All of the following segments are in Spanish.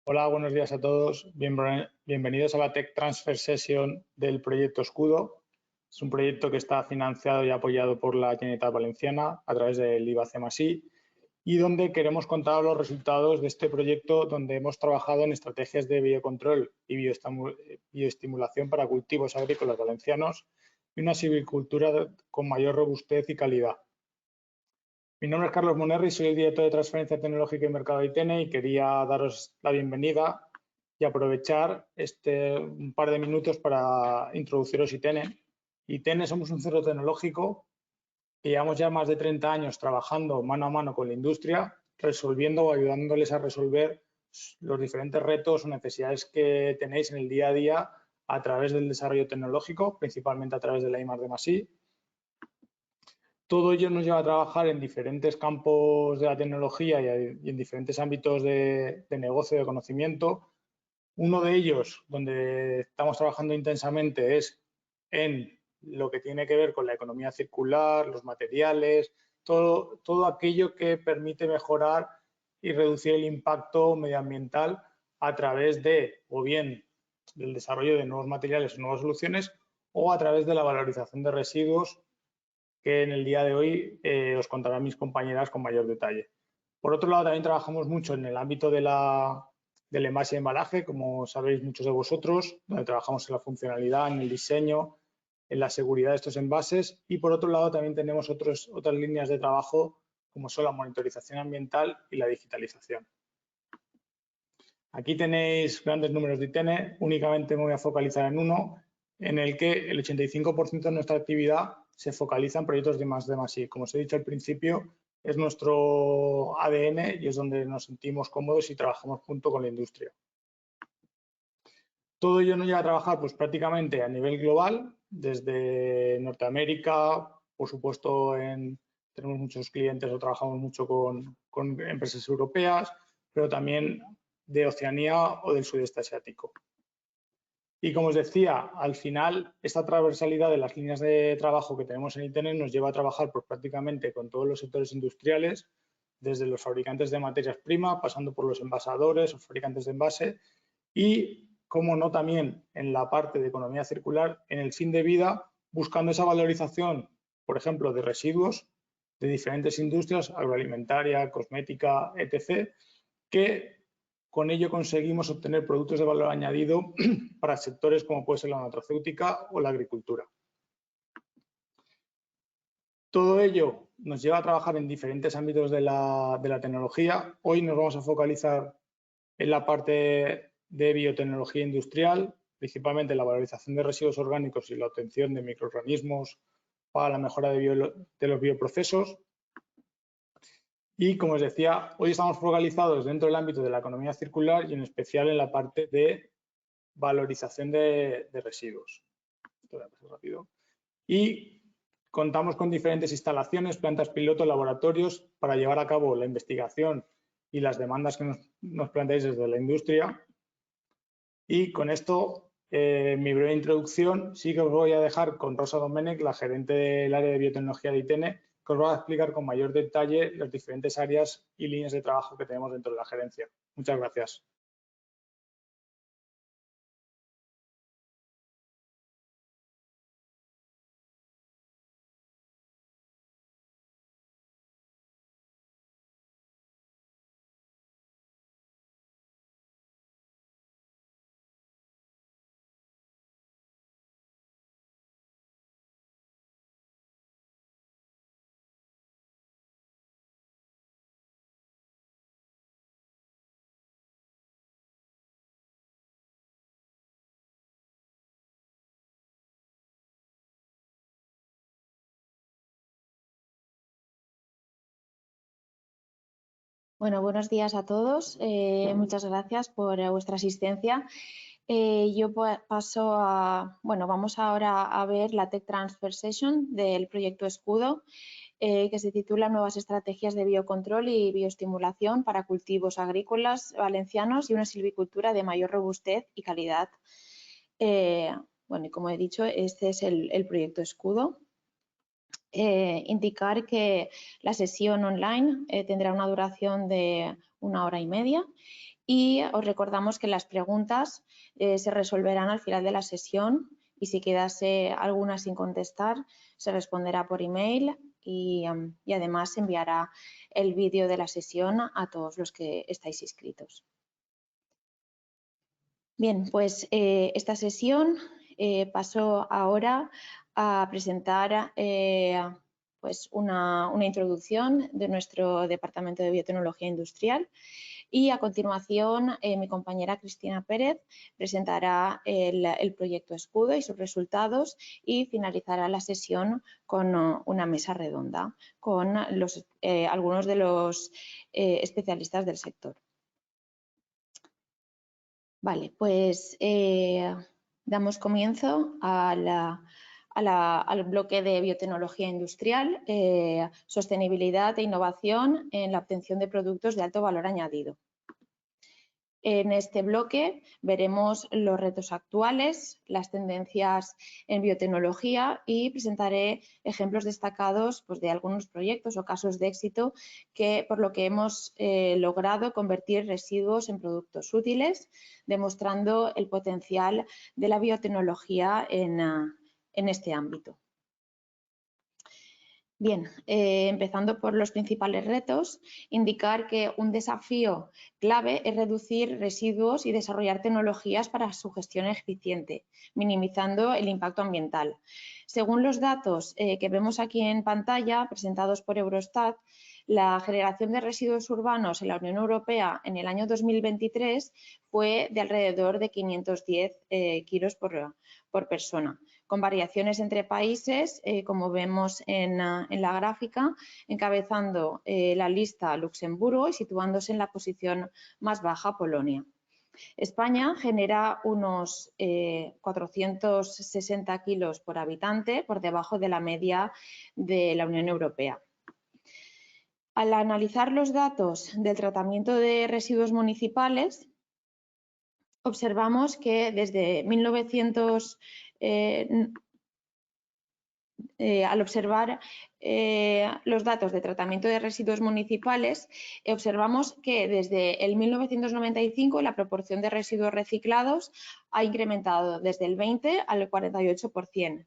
Hola, buenos días a todos. Bienvenidos a la Tech Transfer Session del proyecto Escudo. Es un proyecto que está financiado y apoyado por la Generalitat Valenciana a través del IVA-C+I y donde queremos contar los resultados de este proyecto, donde hemos trabajado en estrategias de biocontrol y bioestimulación para cultivos agrícolas valencianos y una silvicultura con mayor robustez y calidad. Mi nombre es Carlos Monerri, soy el director de Transferencia Tecnológica y Mercado de ITENE y quería daros la bienvenida y aprovechar un par de minutos para introduciros ITENE. ITENE somos un centro tecnológico que llevamos ya más de 30 años trabajando mano a mano con la industria, resolviendo o ayudándoles a resolver los diferentes retos o necesidades que tenéis en el día a día a través del desarrollo tecnológico, principalmente a través de la I+D+I. Todo ello nos lleva a trabajar en diferentes campos de la tecnología y en diferentes ámbitos de negocio, de conocimiento. Uno de ellos, donde estamos trabajando intensamente, es en lo que tiene que ver con la economía circular, los materiales, todo aquello que permite mejorar y reducir el impacto medioambiental a través de, o bien, del desarrollo de nuevos materiales o nuevas soluciones, o a través de la valorización de residuos, que en el día de hoy os contarán mis compañeras con mayor detalle. Por otro lado, también trabajamos mucho en el ámbito del envase y embalaje, como sabéis muchos de vosotros, donde trabajamos en la funcionalidad, en el diseño, en la seguridad de estos envases. Y por otro lado, también tenemos otras líneas de trabajo, como son la monitorización ambiental y la digitalización. Aquí tenéis grandes números de ITENE, únicamente me voy a focalizar en uno, en el que el 85% de nuestra actividad se focaliza en proyectos de I+D+I. Como os he dicho al principio, es nuestro ADN y es donde nos sentimos cómodos y trabajamos junto con la industria. Todo ello nos lleva a trabajar pues, prácticamente a nivel global, desde Norteamérica, por supuesto tenemos muchos clientes o trabajamos mucho con empresas europeas, pero también de Oceanía o del sudeste asiático. Y como os decía, al final, esta transversalidad de las líneas de trabajo que tenemos en ITENE nos lleva a trabajar pues, prácticamente con todos los sectores industriales, desde los fabricantes de materias primas, pasando por los envasadores, los fabricantes de envase y, como no, también en la parte de economía circular, en el fin de vida, buscando esa valorización, por ejemplo, de residuos de diferentes industrias, agroalimentaria, cosmética, etc., que con ello conseguimos obtener productos de valor añadido para sectores como puede ser la nutracéutica o la agricultura. Todo ello nos lleva a trabajar en diferentes ámbitos de la tecnología. Hoy nos vamos a focalizar en la parte de biotecnología industrial, principalmente la valorización de residuos orgánicos y la obtención de microorganismos para la mejora de los bioprocesos. Y, como os decía, hoy estamos focalizados dentro del ámbito de la economía circular y en especial en la parte de valorización de residuos. Esto voy a pasar rápido. Y contamos con diferentes instalaciones, plantas piloto, laboratorios para llevar a cabo la investigación y las demandas que nos planteáis desde la industria. Y con esto, mi breve introducción, sí que os voy a dejar con Rosa Domènech, la gerente del área de biotecnología de ITENE, que os va a explicar con mayor detalle las diferentes áreas y líneas de trabajo que tenemos dentro de la gerencia. Muchas gracias. Bueno, buenos días a todos. Muchas gracias por vuestra asistencia. Yo paso a, vamos ahora a ver la Tech Transfer Session del proyecto Escudo, que se titula Nuevas estrategias de biocontrol y bioestimulación para cultivos agrícolas valencianos y una silvicultura de mayor robustez y calidad. Y como he dicho, este es el proyecto Escudo. indicar que la sesión online tendrá una duración de 1 hora y media y os recordamos que las preguntas se resolverán al final de la sesión y si quedase alguna sin contestar se responderá por email y además se enviará el vídeo de la sesión a todos los que estáis inscritos. Bien, pues esta sesión paso ahora a presentar pues una introducción de nuestro Departamento de Biotecnología Industrial y a continuación mi compañera Cristina Pérez presentará el proyecto Escudo y sus resultados y finalizará la sesión con una mesa redonda con algunos de los especialistas del sector. Vale, pues damos comienzo al bloque de biotecnología industrial, sostenibilidad e innovación en la obtención de productos de alto valor añadido. En este bloque veremos los retos actuales, las tendencias en biotecnología y presentaré ejemplos destacados pues, de algunos proyectos o casos de éxito por lo que hemos logrado convertir residuos en productos útiles, demostrando el potencial de la biotecnología en este ámbito. Bien, empezando por los principales retos, indicar que un desafío clave es reducir residuos y desarrollar tecnologías para su gestión eficiente, minimizando el impacto ambiental. Según los datos que vemos aquí en pantalla, presentados por Eurostat, la generación de residuos urbanos en la Unión Europea en el año 2023 fue de alrededor de 510 kilos por persona, con variaciones entre países, como vemos en la gráfica, encabezando la lista Luxemburgo y situándose en la posición más baja Polonia. España genera unos 460 kilos por habitante, por debajo de la media de la Unión Europea. Al analizar los datos del tratamiento de residuos municipales, observamos que desde 1900 al observar los datos de tratamiento de residuos municipales, observamos que desde el 1995 la proporción de residuos reciclados ha incrementado desde el 20 al 48%.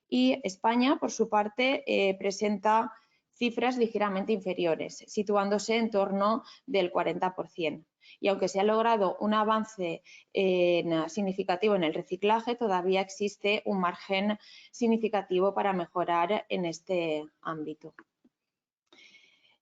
Y España, por su parte, presenta cifras ligeramente inferiores, situándose en torno del 40%. Y aunque se ha logrado un avance significativo en el reciclaje, todavía existe un margen significativo para mejorar en este ámbito.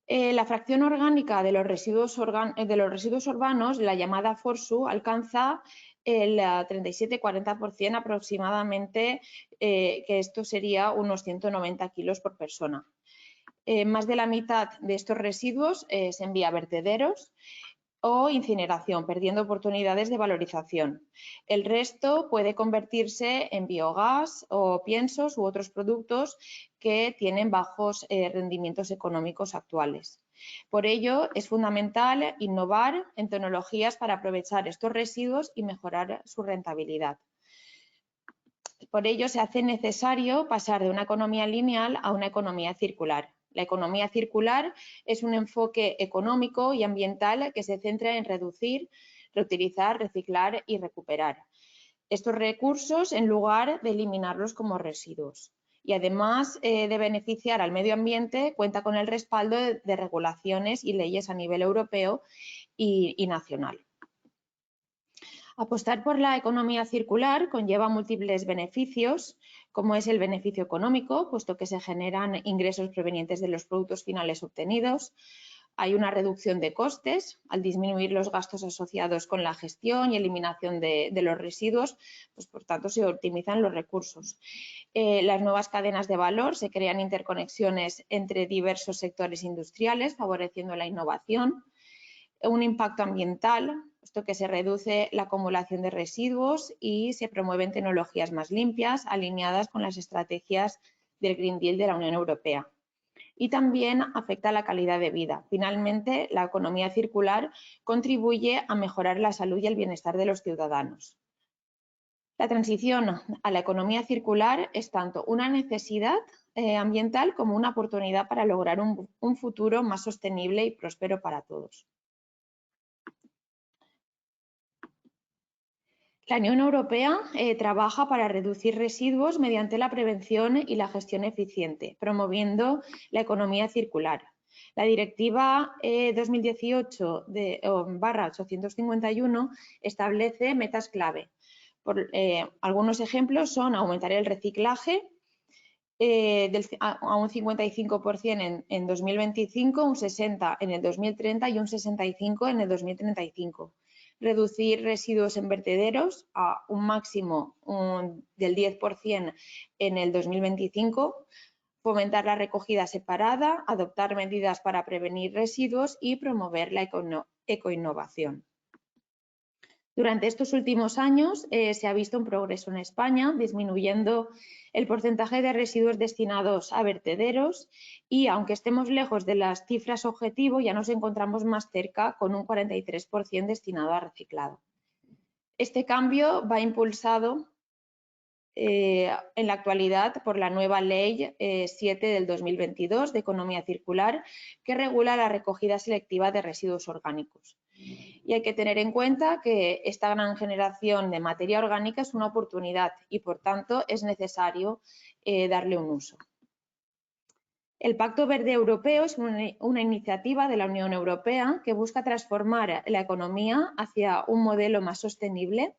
La fracción orgánica de los residuos urbanos, la llamada FORSU, alcanza el 37-40% aproximadamente, que esto sería unos 190 kilos por persona. Más de la mitad de estos residuos se envía a vertederos o incineración, perdiendo oportunidades de valorización. El resto puede convertirse en biogás o piensos u otros productos que tienen bajos rendimientos económicos actuales. Por ello, es fundamental innovar en tecnologías para aprovechar estos residuos y mejorar su rentabilidad. Por ello, se hace necesario pasar de una economía lineal a una economía circular. La economía circular es un enfoque económico y ambiental que se centra en reducir, reutilizar, reciclar y recuperar estos recursos en lugar de eliminarlos como residuos. Y además de beneficiar al medio ambiente, cuenta con el respaldo de regulaciones y leyes a nivel europeo y nacional. Apostar por la economía circular conlleva múltiples beneficios, como es el beneficio económico, puesto que se generan ingresos provenientes de los productos finales obtenidos. Hay una reducción de costes al disminuir los gastos asociados con la gestión y eliminación de los residuos, pues por tanto se optimizan los recursos. Las nuevas cadenas de valor, se crean interconexiones entre diversos sectores industriales, favoreciendo la innovación. Un impacto ambiental, puesto que se reduce la acumulación de residuos y se promueven tecnologías más limpias, alineadas con las estrategias del Green Deal de la Unión Europea. Y también afecta a la calidad de vida. Finalmente, la economía circular contribuye a mejorar la salud y el bienestar de los ciudadanos. La transición a la economía circular es tanto una necesidad ambiental como una oportunidad para lograr un futuro más sostenible y próspero para todos. La Unión Europea trabaja para reducir residuos mediante la prevención y la gestión eficiente, promoviendo la economía circular. La Directiva 2018/851 establece metas clave. Algunos ejemplos son aumentar el reciclaje a un 55% en 2025, un 60% en el 2030 y un 65% en el 2035. Reducir residuos en vertederos a un máximo del 10% en el 2025, fomentar la recogida separada, adoptar medidas para prevenir residuos y promover la ecoinnovación. Durante estos últimos años se ha visto un progreso en España, disminuyendo el porcentaje de residuos destinados a vertederos y, aunque estemos lejos de las cifras objetivo, ya nos encontramos más cerca con un 43% destinado a reciclado. Este cambio va impulsado en la actualidad por la nueva Ley 7 del 2022 de Economía Circular, que regula la recogida selectiva de residuos orgánicos. Y hay que tener en cuenta que esta gran generación de materia orgánica es una oportunidad y, por tanto, es necesario darle un uso. El Pacto Verde Europeo es una iniciativa de la Unión Europea que busca transformar la economía hacia un modelo más sostenible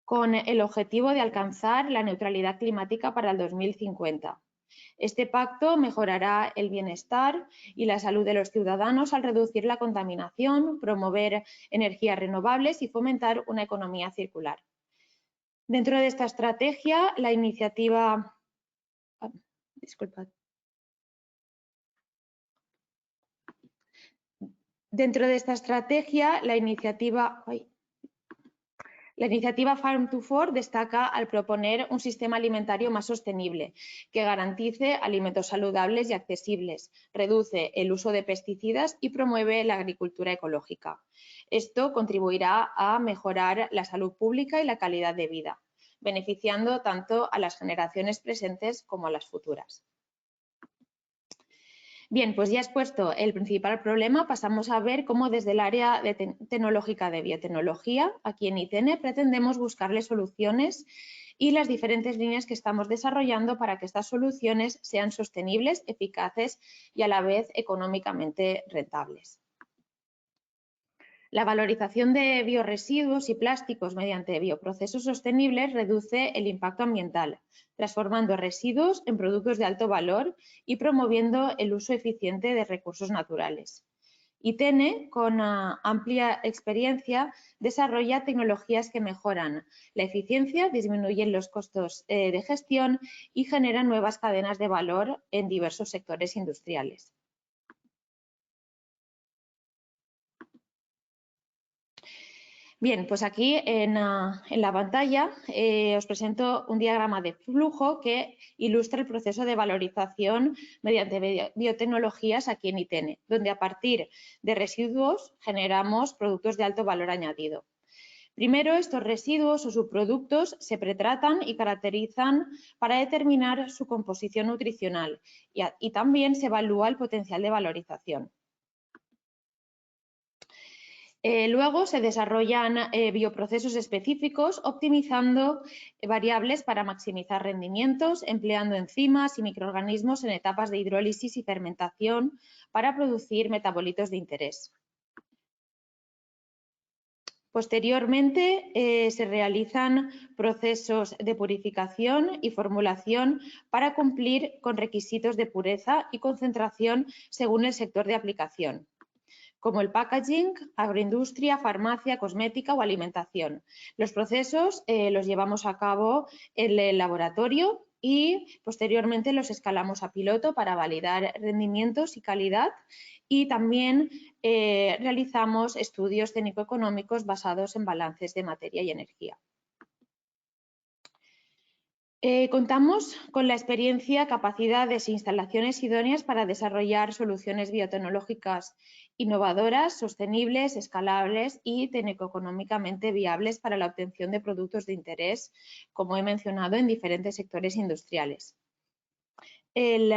con el objetivo de alcanzar la neutralidad climática para el 2050. Este pacto mejorará el bienestar y la salud de los ciudadanos al reducir la contaminación, promover energías renovables y fomentar una economía circular. Dentro de esta estrategia, la iniciativa... Dentro de esta estrategia, la iniciativa Farm to Fork destaca al proponer un sistema alimentario más sostenible, que garantice alimentos saludables y accesibles, reduce el uso de pesticidas y promueve la agricultura ecológica. Esto contribuirá a mejorar la salud pública y la calidad de vida, beneficiando tanto a las generaciones presentes como a las futuras. Bien, pues ya expuesto el principal problema, pasamos a ver cómo desde el área tecnológica de biotecnología, aquí en ITN, pretendemos buscarle soluciones y las diferentes líneas que estamos desarrollando para que estas soluciones sean sostenibles, eficaces y a la vez económicamente rentables. La valorización de biorresiduos y plásticos mediante bioprocesos sostenibles reduce el impacto ambiental, transformando residuos en productos de alto valor y promoviendo el uso eficiente de recursos naturales. ITN, con amplia experiencia, desarrolla tecnologías que mejoran la eficiencia, disminuyen los costos de gestión y generan nuevas cadenas de valor en diversos sectores industriales. Bien, pues aquí en la pantalla os presento un diagrama de flujo que ilustra el proceso de valorización mediante biotecnologías aquí en ITN, donde a partir de residuos generamos productos de alto valor añadido. Primero, estos residuos o subproductos se pretratan y caracterizan para determinar su composición nutricional y también se evalúa el potencial de valorización. Luego se desarrollan bioprocesos específicos optimizando variables para maximizar rendimientos, empleando enzimas y microorganismos en etapas de hidrólisis y fermentación para producir metabolitos de interés. Posteriormente se realizan procesos de purificación y formulación para cumplir con requisitos de pureza y concentración según el sector de aplicación, como el packaging, agroindustria, farmacia, cosmética o alimentación. Los procesos los llevamos a cabo en el laboratorio y posteriormente los escalamos a piloto para validar rendimientos y calidad, y también realizamos estudios técnico-económicos basados en balances de materia y energía. Contamos con la experiencia, capacidades e instalaciones idóneas para desarrollar soluciones biotecnológicas innovadoras, sostenibles, escalables y técnico-económicamente viables para la obtención de productos de interés, como he mencionado, en diferentes sectores industriales. el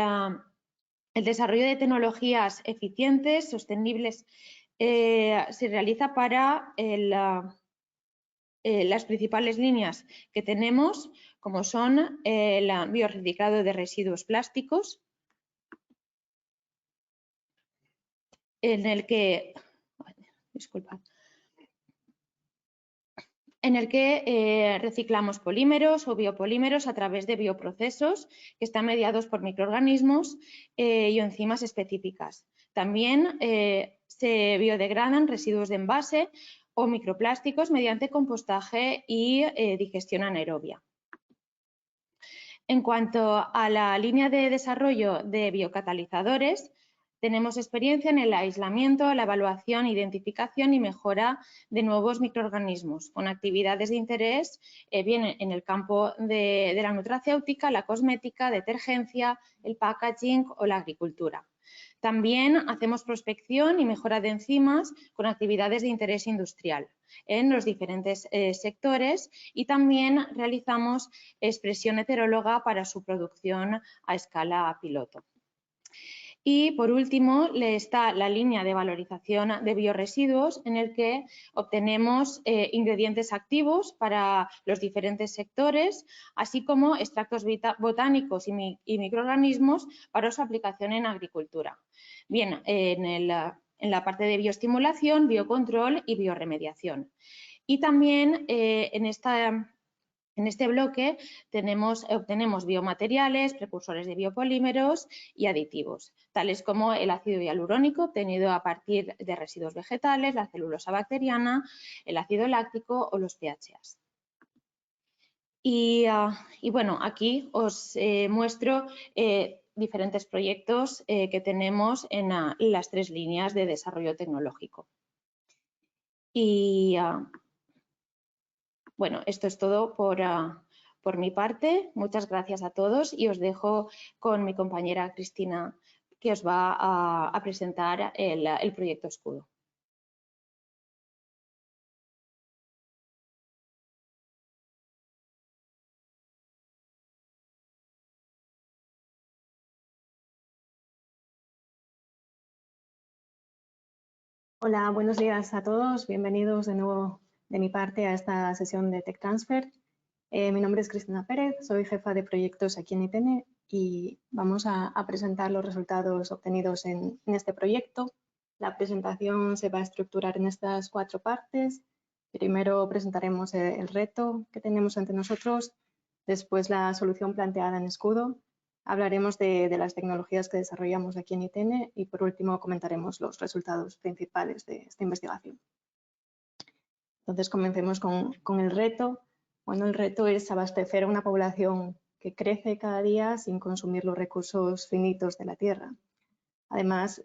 desarrollo de tecnologías eficientes, sostenibles, se realiza para las principales líneas que tenemos, como son el biorreciclado de residuos plásticos, en el que, reciclamos polímeros o biopolímeros a través de bioprocesos que están mediados por microorganismos y enzimas específicas. También se biodegradan residuos de envase o microplásticos mediante compostaje y digestión anaerobia. En cuanto a la línea de desarrollo de biocatalizadores, tenemos experiencia en el aislamiento, la evaluación, identificación y mejora de nuevos microorganismos, con actividades de interés bien en el campo de la nutracéutica, la cosmética, detergencia, el packaging o la agricultura. También hacemos prospección y mejora de enzimas con actividades de interés industrial en los diferentes sectores y también realizamos expresión heteróloga para su producción a escala piloto. Y por último está la línea de valorización de biorresiduos en el que obtenemos ingredientes activos para los diferentes sectores, así como extractos botánicos y microorganismos para su aplicación en agricultura. Bien, en la parte de bioestimulación, biocontrol y bioremediación. Y también en este bloque obtenemos biomateriales, precursores de biopolímeros y aditivos, tales como el ácido hialurónico obtenido a partir de residuos vegetales, la celulosa bacteriana, el ácido láctico o los PHAs. Y bueno, aquí os muestro diferentes proyectos que tenemos en las 3 líneas de desarrollo tecnológico. Y bueno, esto es todo por mi parte. Muchas gracias a todos y os dejo con mi compañera Cristina, que os va a presentar el proyecto Escudo. Hola, buenos días a todos. Bienvenidos de nuevo de mi parte a esta sesión de Tech Transfer. Mi nombre es Cristina Pérez, soy jefa de proyectos aquí en ITN y vamos a presentar los resultados obtenidos en este proyecto. La presentación se va a estructurar en estas 4 partes. Primero presentaremos el reto que tenemos ante nosotros, después la solución planteada en Escudo. Hablaremos de las tecnologías que desarrollamos aquí en ITN y por último comentaremos los resultados principales de esta investigación. Entonces comencemos con el reto. Bueno, el reto es abastecer a una población que crece cada día sin consumir los recursos finitos de la Tierra. Además,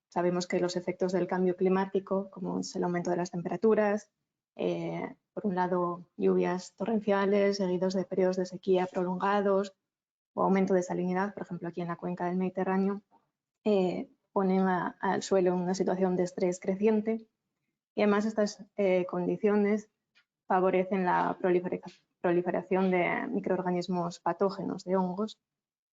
sabemos que los efectos del cambio climático, como es el aumento de las temperaturas, por un lado lluvias torrenciales seguidos de periodos de sequía prolongados, o aumento de salinidad, por ejemplo, aquí en la cuenca del Mediterráneo, ponen al suelo en una situación de estrés creciente y además estas condiciones favorecen la proliferación de microorganismos patógenos, de hongos.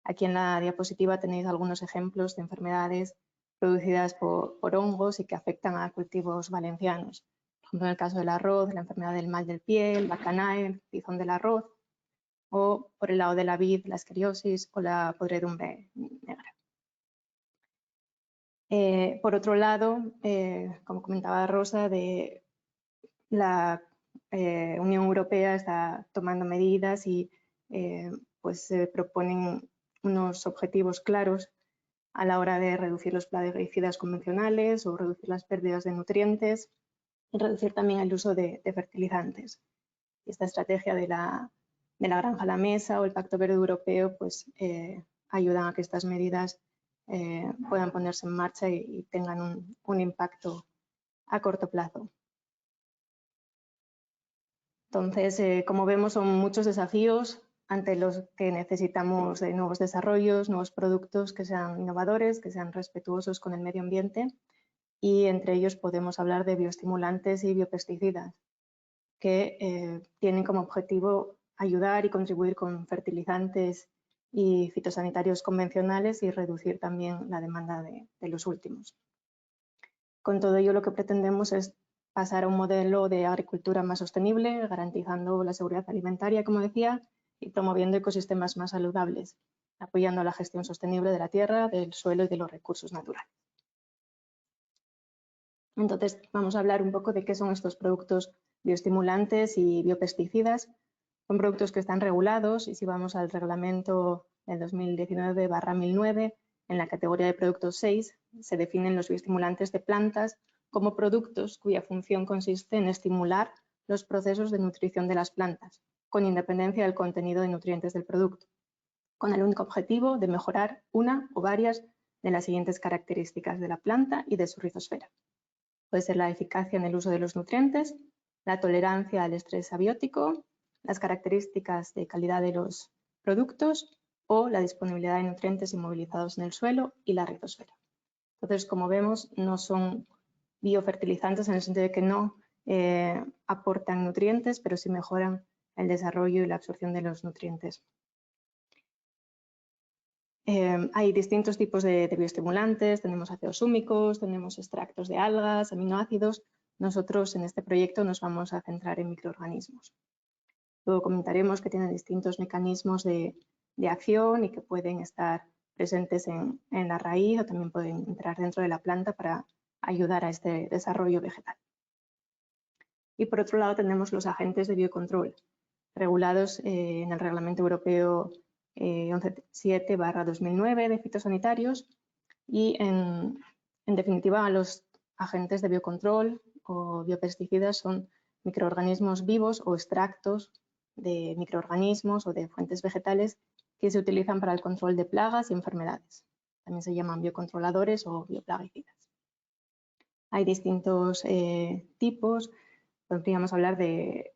Aquí en la diapositiva tenéis algunos ejemplos de enfermedades producidas por hongos y que afectan a cultivos valencianos. Por ejemplo, en el caso del arroz, la enfermedad del mal del pie, el bacanae, el tizón del arroz, o por el lado de la vid, la escariosis o la podredumbre negra. Por otro lado, como comentaba Rosa, la Unión Europea está tomando medidas y pues se proponen unos objetivos claros a la hora de reducir los plaguicidas convencionales o reducir las pérdidas de nutrientes y reducir también el uso de fertilizantes. Esta estrategia de la granja a la mesa o el Pacto Verde Europeo pues ayudan a que estas medidas puedan ponerse en marcha y tengan un impacto a corto plazo. Entonces, como vemos, son muchos desafíos ante los que necesitamos de nuevos desarrollos, nuevos productos que sean innovadores, que sean respetuosos con el medio ambiente y entre ellos podemos hablar de bioestimulantes y biopesticidas que tienen como objetivo ayudar y contribuir con fertilizantes y fitosanitarios convencionales y reducir también la demanda de los últimos. Con todo ello, lo que pretendemos es pasar a un modelo de agricultura más sostenible, garantizando la seguridad alimentaria, como decía, y promoviendo ecosistemas más saludables, apoyando la gestión sostenible de la tierra, del suelo y de los recursos naturales. Entonces, vamos a hablar un poco de qué son estos productos bioestimulantes y biopesticidas. Son productos que están regulados y si vamos al reglamento del 2019/1009, en la categoría de productos 6 se definen los bioestimulantes de plantas como productos cuya función consiste en estimular los procesos de nutrición de las plantas, con independencia del contenido de nutrientes del producto, con el único objetivo de mejorar una o varias de las siguientes características de la planta y de su rizosfera. Puede ser la eficacia en el uso de los nutrientes, la tolerancia al estrés abiótico, las características de calidad de los productos o la disponibilidad de nutrientes inmovilizados en el suelo y la rizosfera. Entonces, como vemos, no son biofertilizantes en el sentido de que no aportan nutrientes, pero sí mejoran el desarrollo y la absorción de los nutrientes. Hay distintos tipos de bioestimulantes, tenemos ácidos húmicos, tenemos extractos de algas, aminoácidos. Nosotros en este proyecto nos vamos a centrar en microorganismos. Luego comentaremos que tienen distintos mecanismos de acción y que pueden estar presentes en la raíz o también pueden entrar dentro de la planta para ayudar a este desarrollo vegetal. Y por otro lado tenemos los agentes de biocontrol, regulados en el Reglamento Europeo 11.7/2009 de fitosanitarios y en definitiva los agentes de biocontrol o biopesticidas son microorganismos vivos o extractos de microorganismos o de fuentes vegetales que se utilizan para el control de plagas y enfermedades. También se llaman biocontroladores o bioplaguicidas. Hay distintos tipos, podríamos hablar de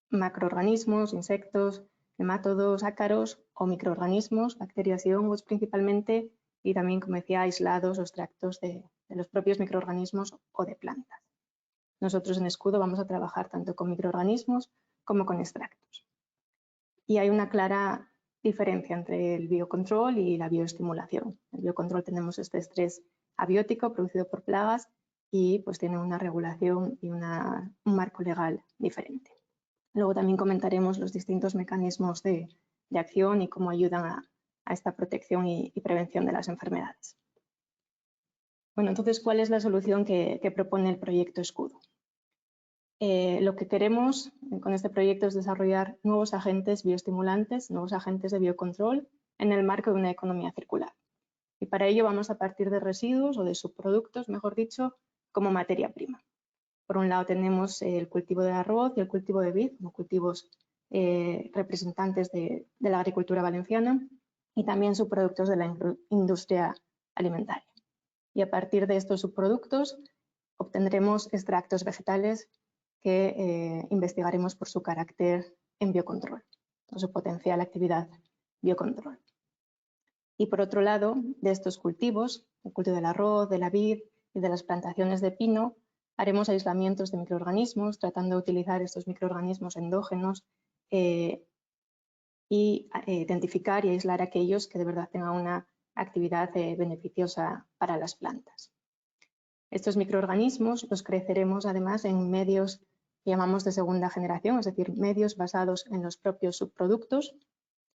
macroorganismos, insectos, nemátodos, ácaros o microorganismos, bacterias y hongos principalmente, y también, como decía, aislados o extractos de los propios microorganismos o de plantas. Nosotros en Escudo vamos a trabajar tanto con microorganismos como con extractos. Y hay una clara diferencia entre el biocontrol y la bioestimulación. En el biocontrol tenemos este estrés abiótico producido por plagas y pues tiene una regulación y un marco legal diferente. Luego también comentaremos los distintos mecanismos de acción y cómo ayudan a esta protección y prevención de las enfermedades. Bueno, entonces, ¿cuál es la solución que propone el proyecto Escudo? Lo que queremos con este proyecto es desarrollar nuevos agentes bioestimulantes, nuevos agentes de biocontrol en el marco de una economía circular. Y para ello vamos a partir de residuos o de subproductos, mejor dicho, como materia prima. Por un lado tenemos el cultivo de arroz y el cultivo de vid, como cultivos representantes de la agricultura valenciana y también subproductos de la industria alimentaria. Y a partir de estos subproductos obtendremos extractos vegetales que investigaremos por su carácter en biocontrol, o su potencial actividad biocontrol. Y por otro lado, de estos cultivos, el cultivo del arroz, de la vid y de las plantaciones de pino, haremos aislamientos de microorganismos, tratando de utilizar estos microorganismos endógenos y identificar y aislar aquellos que de verdad tengan una actividad beneficiosa para las plantas. Estos microorganismos los creceremos además en medios que llamamos de segunda generación, es decir, medios basados en los propios subproductos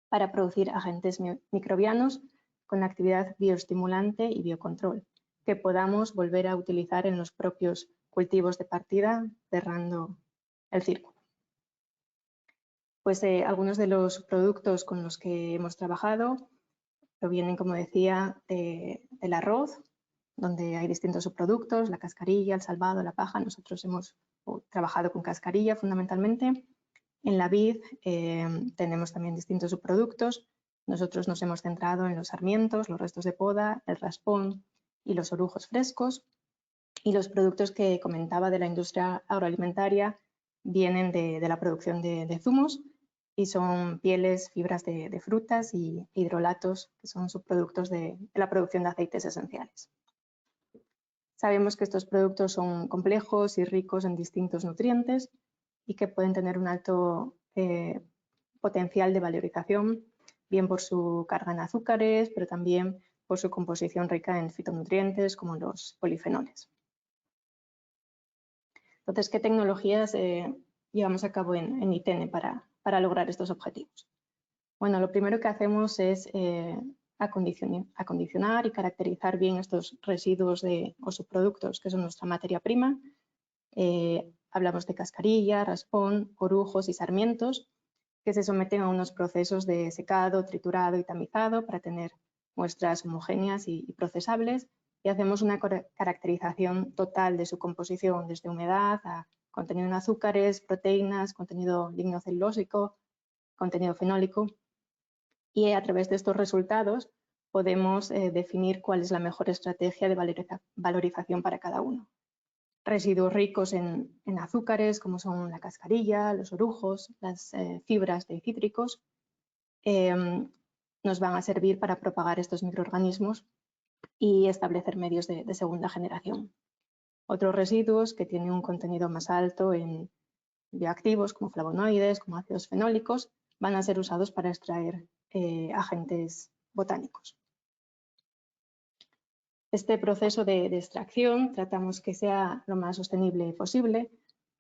para producir agentes microbianos con actividad bioestimulante y biocontrol, que podamos volver a utilizar en los propios cultivos de partida, cerrando el círculo. Pues algunos de los productos con los que hemos trabajado provienen, como decía, del arroz, donde hay distintos subproductos, la cascarilla, el salvado, la paja. Nosotros hemos trabajado con cascarilla fundamentalmente. En la vid tenemos también distintos subproductos. Nosotros nos hemos centrado en los sarmientos, los restos de poda, el raspón y los orujos frescos. Y los productos que comentaba de la industria agroalimentaria vienen de la producción de zumos y son pieles, fibras de frutas y hidrolatos, que son subproductos de la producción de aceites esenciales. Sabemos que estos productos son complejos y ricos en distintos nutrientes y que pueden tener un alto potencial de valorización. bien por su carga en azúcares, pero también por su composición rica en fitonutrientes como los polifenoles. Entonces, ¿qué tecnologías llevamos a cabo en ITENE para lograr estos objetivos? Bueno, lo primero que hacemos es acondicionar y caracterizar bien estos residuos o subproductos que son nuestra materia prima. Hablamos de cascarilla, raspón, orujos y sarmientos que se someten a unos procesos de secado, triturado y tamizado para tener muestras homogéneas y procesables, y hacemos una caracterización total de su composición, desde humedad a contenido en azúcares, proteínas, contenido lignocelulósico, contenido fenólico, y a través de estos resultados podemos definir cuál es la mejor estrategia de valorización para cada uno. Residuos ricos en azúcares, como son la cascarilla, los orujos, las fibras de cítricos, nos van a servir para propagar estos microorganismos y establecer medios de segunda generación. Otros residuos que tienen un contenido más alto en bioactivos, como flavonoides, como ácidos fenólicos, van a ser usados para extraer agentes botánicos. Este proceso de extracción tratamos que sea lo más sostenible posible.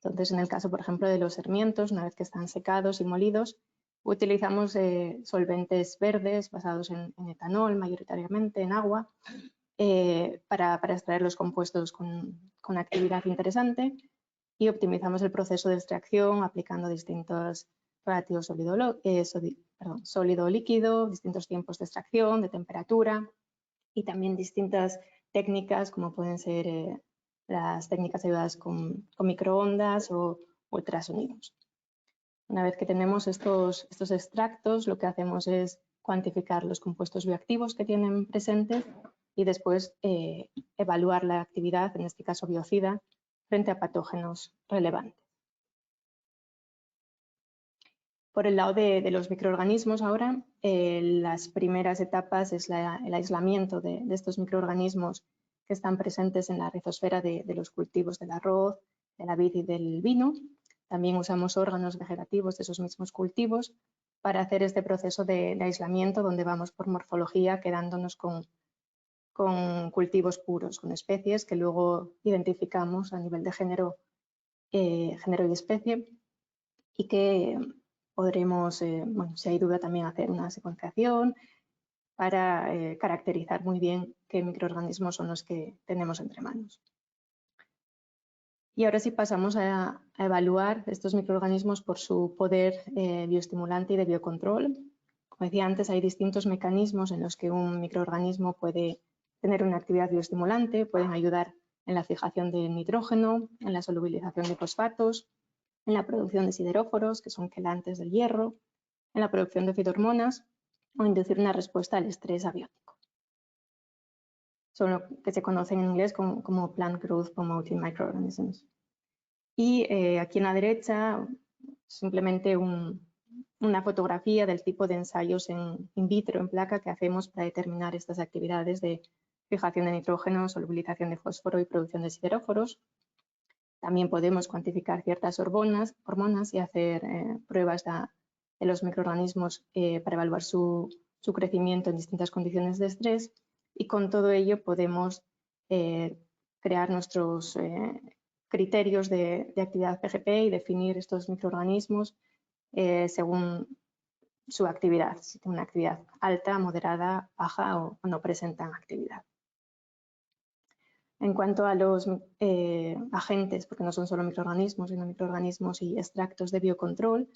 Entonces, en el caso, por ejemplo, de los sarmientos, una vez que están secados y molidos, utilizamos solventes verdes basados en etanol, mayoritariamente en agua, para extraer los compuestos con actividad interesante, y optimizamos el proceso de extracción aplicando distintos ratios sólido-líquido, distintos tiempos de extracción, de temperatura, y también distintas técnicas como pueden ser las técnicas ayudadas con microondas o ultrasonidos. Una vez que tenemos estos extractos, lo que hacemos es cuantificar los compuestos bioactivos que tienen presentes y después evaluar la actividad, en este caso biocida, frente a patógenos relevantes. Por el lado de los microorganismos ahora, las primeras etapas es el aislamiento de estos microorganismos que están presentes en la rizosfera de los cultivos del arroz, de la vid y del vino. También usamos órganos vegetativos de esos mismos cultivos para hacer este proceso de aislamiento, donde vamos por morfología quedándonos con cultivos puros, con especies que luego identificamos a nivel de género y especie, y que podremos, si hay duda, también hacer una secuenciación para caracterizar muy bien qué microorganismos son los que tenemos entre manos. Y ahora sí pasamos a evaluar estos microorganismos por su poder bioestimulante y de biocontrol. Como decía antes, hay distintos mecanismos en los que un microorganismo puede tener una actividad bioestimulante, pueden ayudar en la fijación de nitrógeno, en la solubilización de fosfatos, en la producción de sideróforos, que son quelantes del hierro, en la producción de fitohormonas o inducir una respuesta al estrés abiótico. Son lo que se conocen en inglés como Plant Growth Promoting Microorganisms. Y aquí en la derecha, simplemente una fotografía del tipo de ensayos in vitro, en placa, que hacemos para determinar estas actividades de fijación de nitrógeno, solubilización de fósforo y producción de sideróforos. También podemos cuantificar ciertas hormonas y hacer pruebas de los microorganismos para evaluar su crecimiento en distintas condiciones de estrés, y con todo ello podemos crear nuestros criterios de actividad PGP y definir estos microorganismos según su actividad, si tienen una actividad alta, moderada, baja o no presentan actividad. En cuanto a los agentes, porque no son solo microorganismos, sino microorganismos y extractos de biocontrol,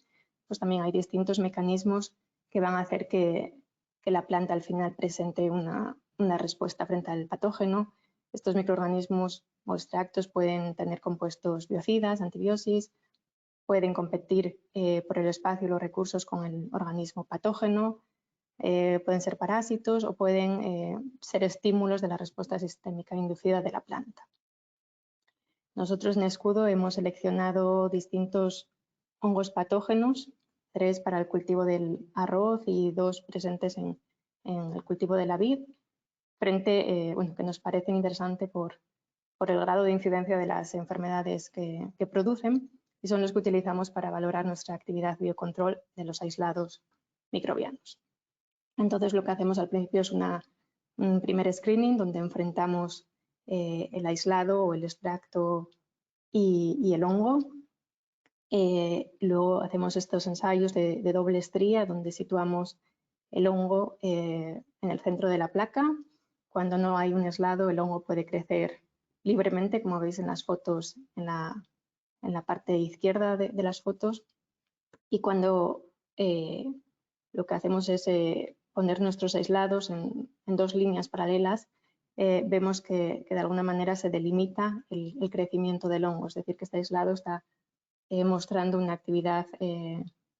pues también hay distintos mecanismos que van a hacer que la planta al final presente una respuesta frente al patógeno. Estos microorganismos o extractos pueden tener compuestos biocidas, antibiosis, pueden competir por el espacio y los recursos con el organismo patógeno, pueden ser parásitos o pueden ser estímulos de la respuesta sistémica inducida de la planta. Nosotros en Escudo hemos seleccionado distintos hongos patógenos, 3 para el cultivo del arroz y 2 presentes en el cultivo de la vid, que nos parecen interesantes por el grado de incidencia de las enfermedades que producen, y son los que utilizamos para valorar nuestra actividad biocontrol de los aislados microbianos. Entonces lo que hacemos al principio es un primer screening donde enfrentamos el aislado o el extracto y el hongo. Luego hacemos estos ensayos de doble estría donde situamos el hongo en el centro de la placa. Cuando no hay un aislado, el hongo puede crecer libremente, como veis en las fotos, en la parte izquierda de las fotos. Y cuando lo que hacemos es poner nuestros aislados en 2 líneas paralelas, vemos que de alguna manera se delimita el crecimiento del hongo, es decir, que este aislado está mostrando una actividad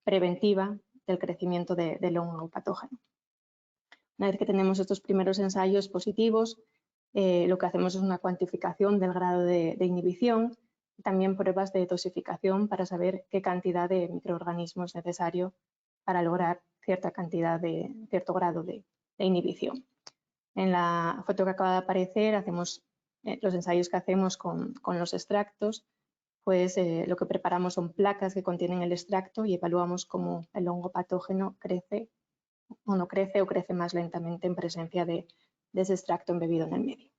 preventiva del crecimiento del hongo patógeno. Una vez que tenemos estos primeros ensayos positivos, lo que hacemos es una cuantificación del grado de inhibición, y también pruebas de dosificación para saber qué cantidad de microorganismos es necesario para lograr cierto grado de inhibición. En la foto que acaba de aparecer, hacemos los ensayos que hacemos con los extractos, pues lo que preparamos son placas que contienen el extracto y evaluamos cómo el hongo patógeno crece o no crece o crece más lentamente en presencia de ese extracto embebido en el medio.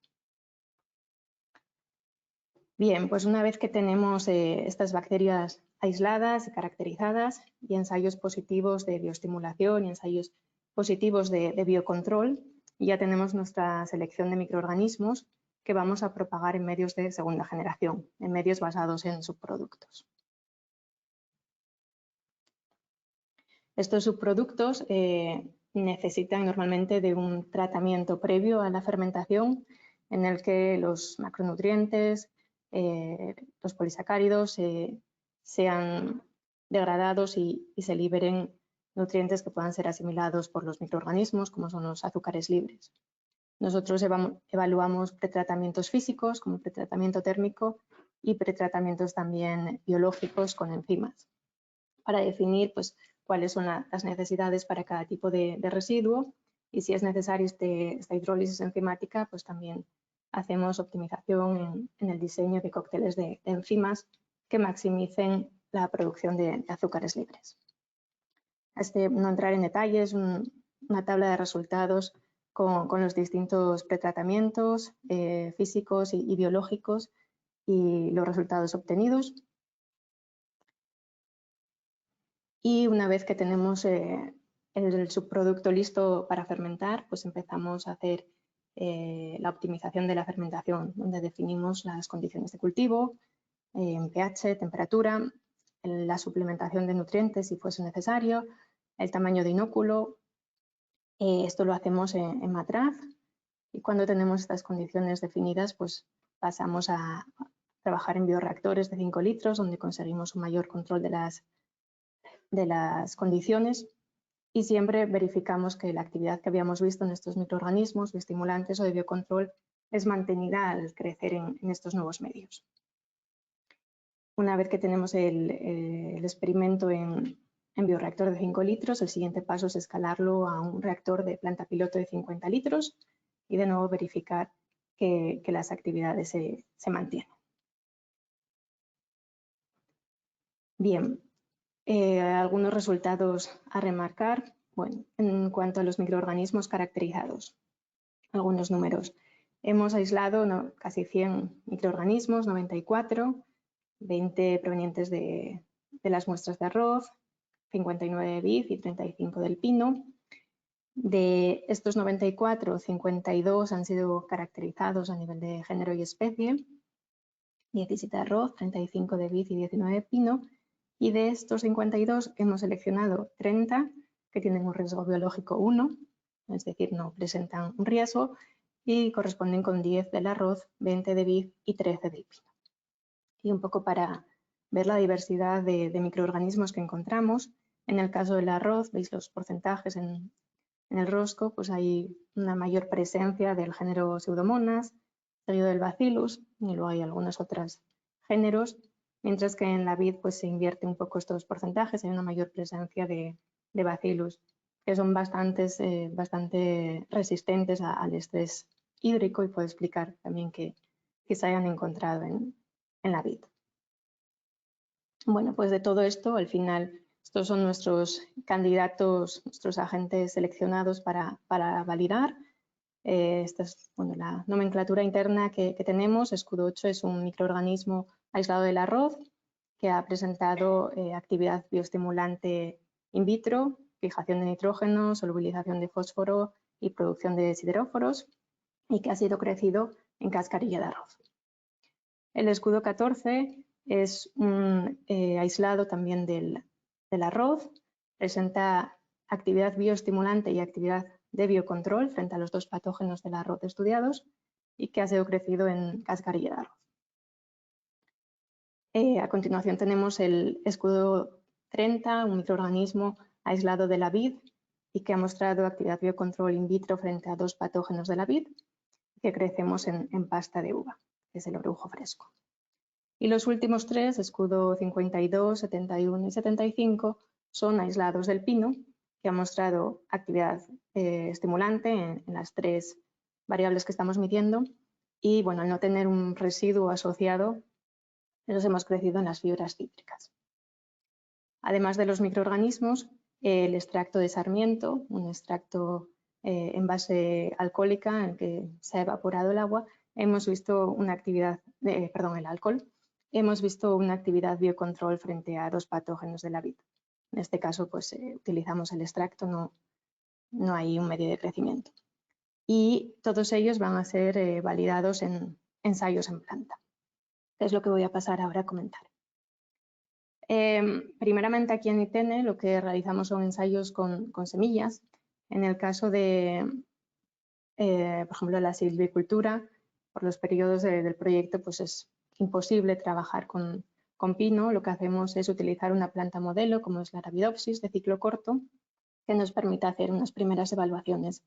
Bien, pues una vez que tenemos estas bacterias aisladas y caracterizadas y ensayos positivos de bioestimulación y ensayos positivos de biocontrol, ya tenemos nuestra selección de microorganismos que vamos a propagar en medios de segunda generación, en medios basados en subproductos. Estos subproductos necesitan normalmente de un tratamiento previo a la fermentación en el que los macronutrientes, los polisacáridos sean degradados y se liberen nutrientes que puedan ser asimilados por los microorganismos, como son los azúcares libres. Nosotros evaluamos pretratamientos físicos como pretratamiento térmico y pretratamientos también biológicos con enzimas para definir pues, cuáles son las necesidades para cada tipo de residuo y si es necesario esta hidrólisis enzimática, pues también hacemos optimización en el diseño de cócteles de enzimas que maximicen la producción de azúcares libres. No entrar en detalles, una tabla de resultados con los distintos pretratamientos físicos y biológicos y los resultados obtenidos. Y una vez que tenemos el subproducto listo para fermentar, pues empezamos a hacer la optimización de la fermentación, donde definimos las condiciones de cultivo, pH, temperatura, la suplementación de nutrientes si fuese necesario, el tamaño de inóculo. Esto lo hacemos en Matraz y cuando tenemos estas condiciones definidas, pues pasamos a trabajar en bioreactores de 5 litros, donde conseguimos un mayor control de las condiciones y siempre verificamos que la actividad que habíamos visto en estos microorganismos, bioestimulantes o de biocontrol, es mantenida al crecer en estos nuevos medios. Una vez que tenemos el experimento en bioreactor de 5 litros, el siguiente paso es escalarlo a un reactor de planta piloto de 50 litros y de nuevo verificar que las actividades se mantienen. Bien, algunos resultados a remarcar. Bueno, en cuanto a los microorganismos caracterizados, algunos números. Hemos aislado casi 100 microorganismos, 94, 20 provenientes de las muestras de arroz, 59 de vid y 35 del pino. De estos 94, 52 han sido caracterizados a nivel de género y especie, 17 de arroz, 35 de vid y 19 de pino. Y de estos 52 hemos seleccionado 30 que tienen un riesgo biológico 1, es decir, no presentan un riesgo, y corresponden con 10 del arroz, 20 de vid y 13 del pino. Y un poco para ver la diversidad de microorganismos que encontramos, en el caso del arroz, veis los porcentajes en el rosco, pues hay una mayor presencia del género Pseudomonas, seguido del Bacillus, y luego hay algunos otros géneros, mientras que en la vid pues, se invierte un poco estos porcentajes, hay una mayor presencia de Bacillus, que son bastante resistentes al estrés hídrico y puede explicar también que se hayan encontrado en la vid. Bueno, pues de todo esto, al final Estos son nuestros candidatos, nuestros agentes seleccionados para validar. Esta es la nomenclatura interna que tenemos. Escudo 8 es un microorganismo aislado del arroz que ha presentado actividad bioestimulante in vitro, fijación de nitrógeno, solubilización de fósforo y producción de sideróforos, y que ha sido crecido en cascarilla de arroz. El escudo 14 es un aislado también del arroz, presenta actividad bioestimulante y actividad de biocontrol frente a los dos patógenos del arroz estudiados y que ha sido crecido en cascarilla de arroz. A continuación tenemos el escudo 30, un microorganismo aislado de la vid y que ha mostrado actividad biocontrol in vitro frente a dos patógenos de la vid que crecemos en pasta de uva, que es el orujo fresco. Y los últimos tres, escudo 52, 71 y 75, son aislados del pino, que ha mostrado actividad estimulante en las tres variables que estamos midiendo y, bueno, al no tener un residuo asociado, los hemos crecido en las fibras cítricas. Además de los microorganismos, el extracto de sarmiento, un extracto en base alcohólica en el que se ha evaporado el agua, hemos visto una actividad, el alcohol, hemos visto una actividad biocontrol frente a dos patógenos de la vid. En este caso, pues utilizamos el extracto, no hay un medio de crecimiento. Y todos ellos van a ser validados en ensayos en planta. Es lo que voy a pasar ahora a comentar. Primeramente aquí en ITENE lo que realizamos son ensayos con semillas. En el caso de, por ejemplo, la silvicultura, por los periodos del proyecto pues es imposible trabajar con pino. Lo que hacemos es utilizar una planta modelo como es la Arabidopsis de ciclo corto que nos permite hacer unas primeras evaluaciones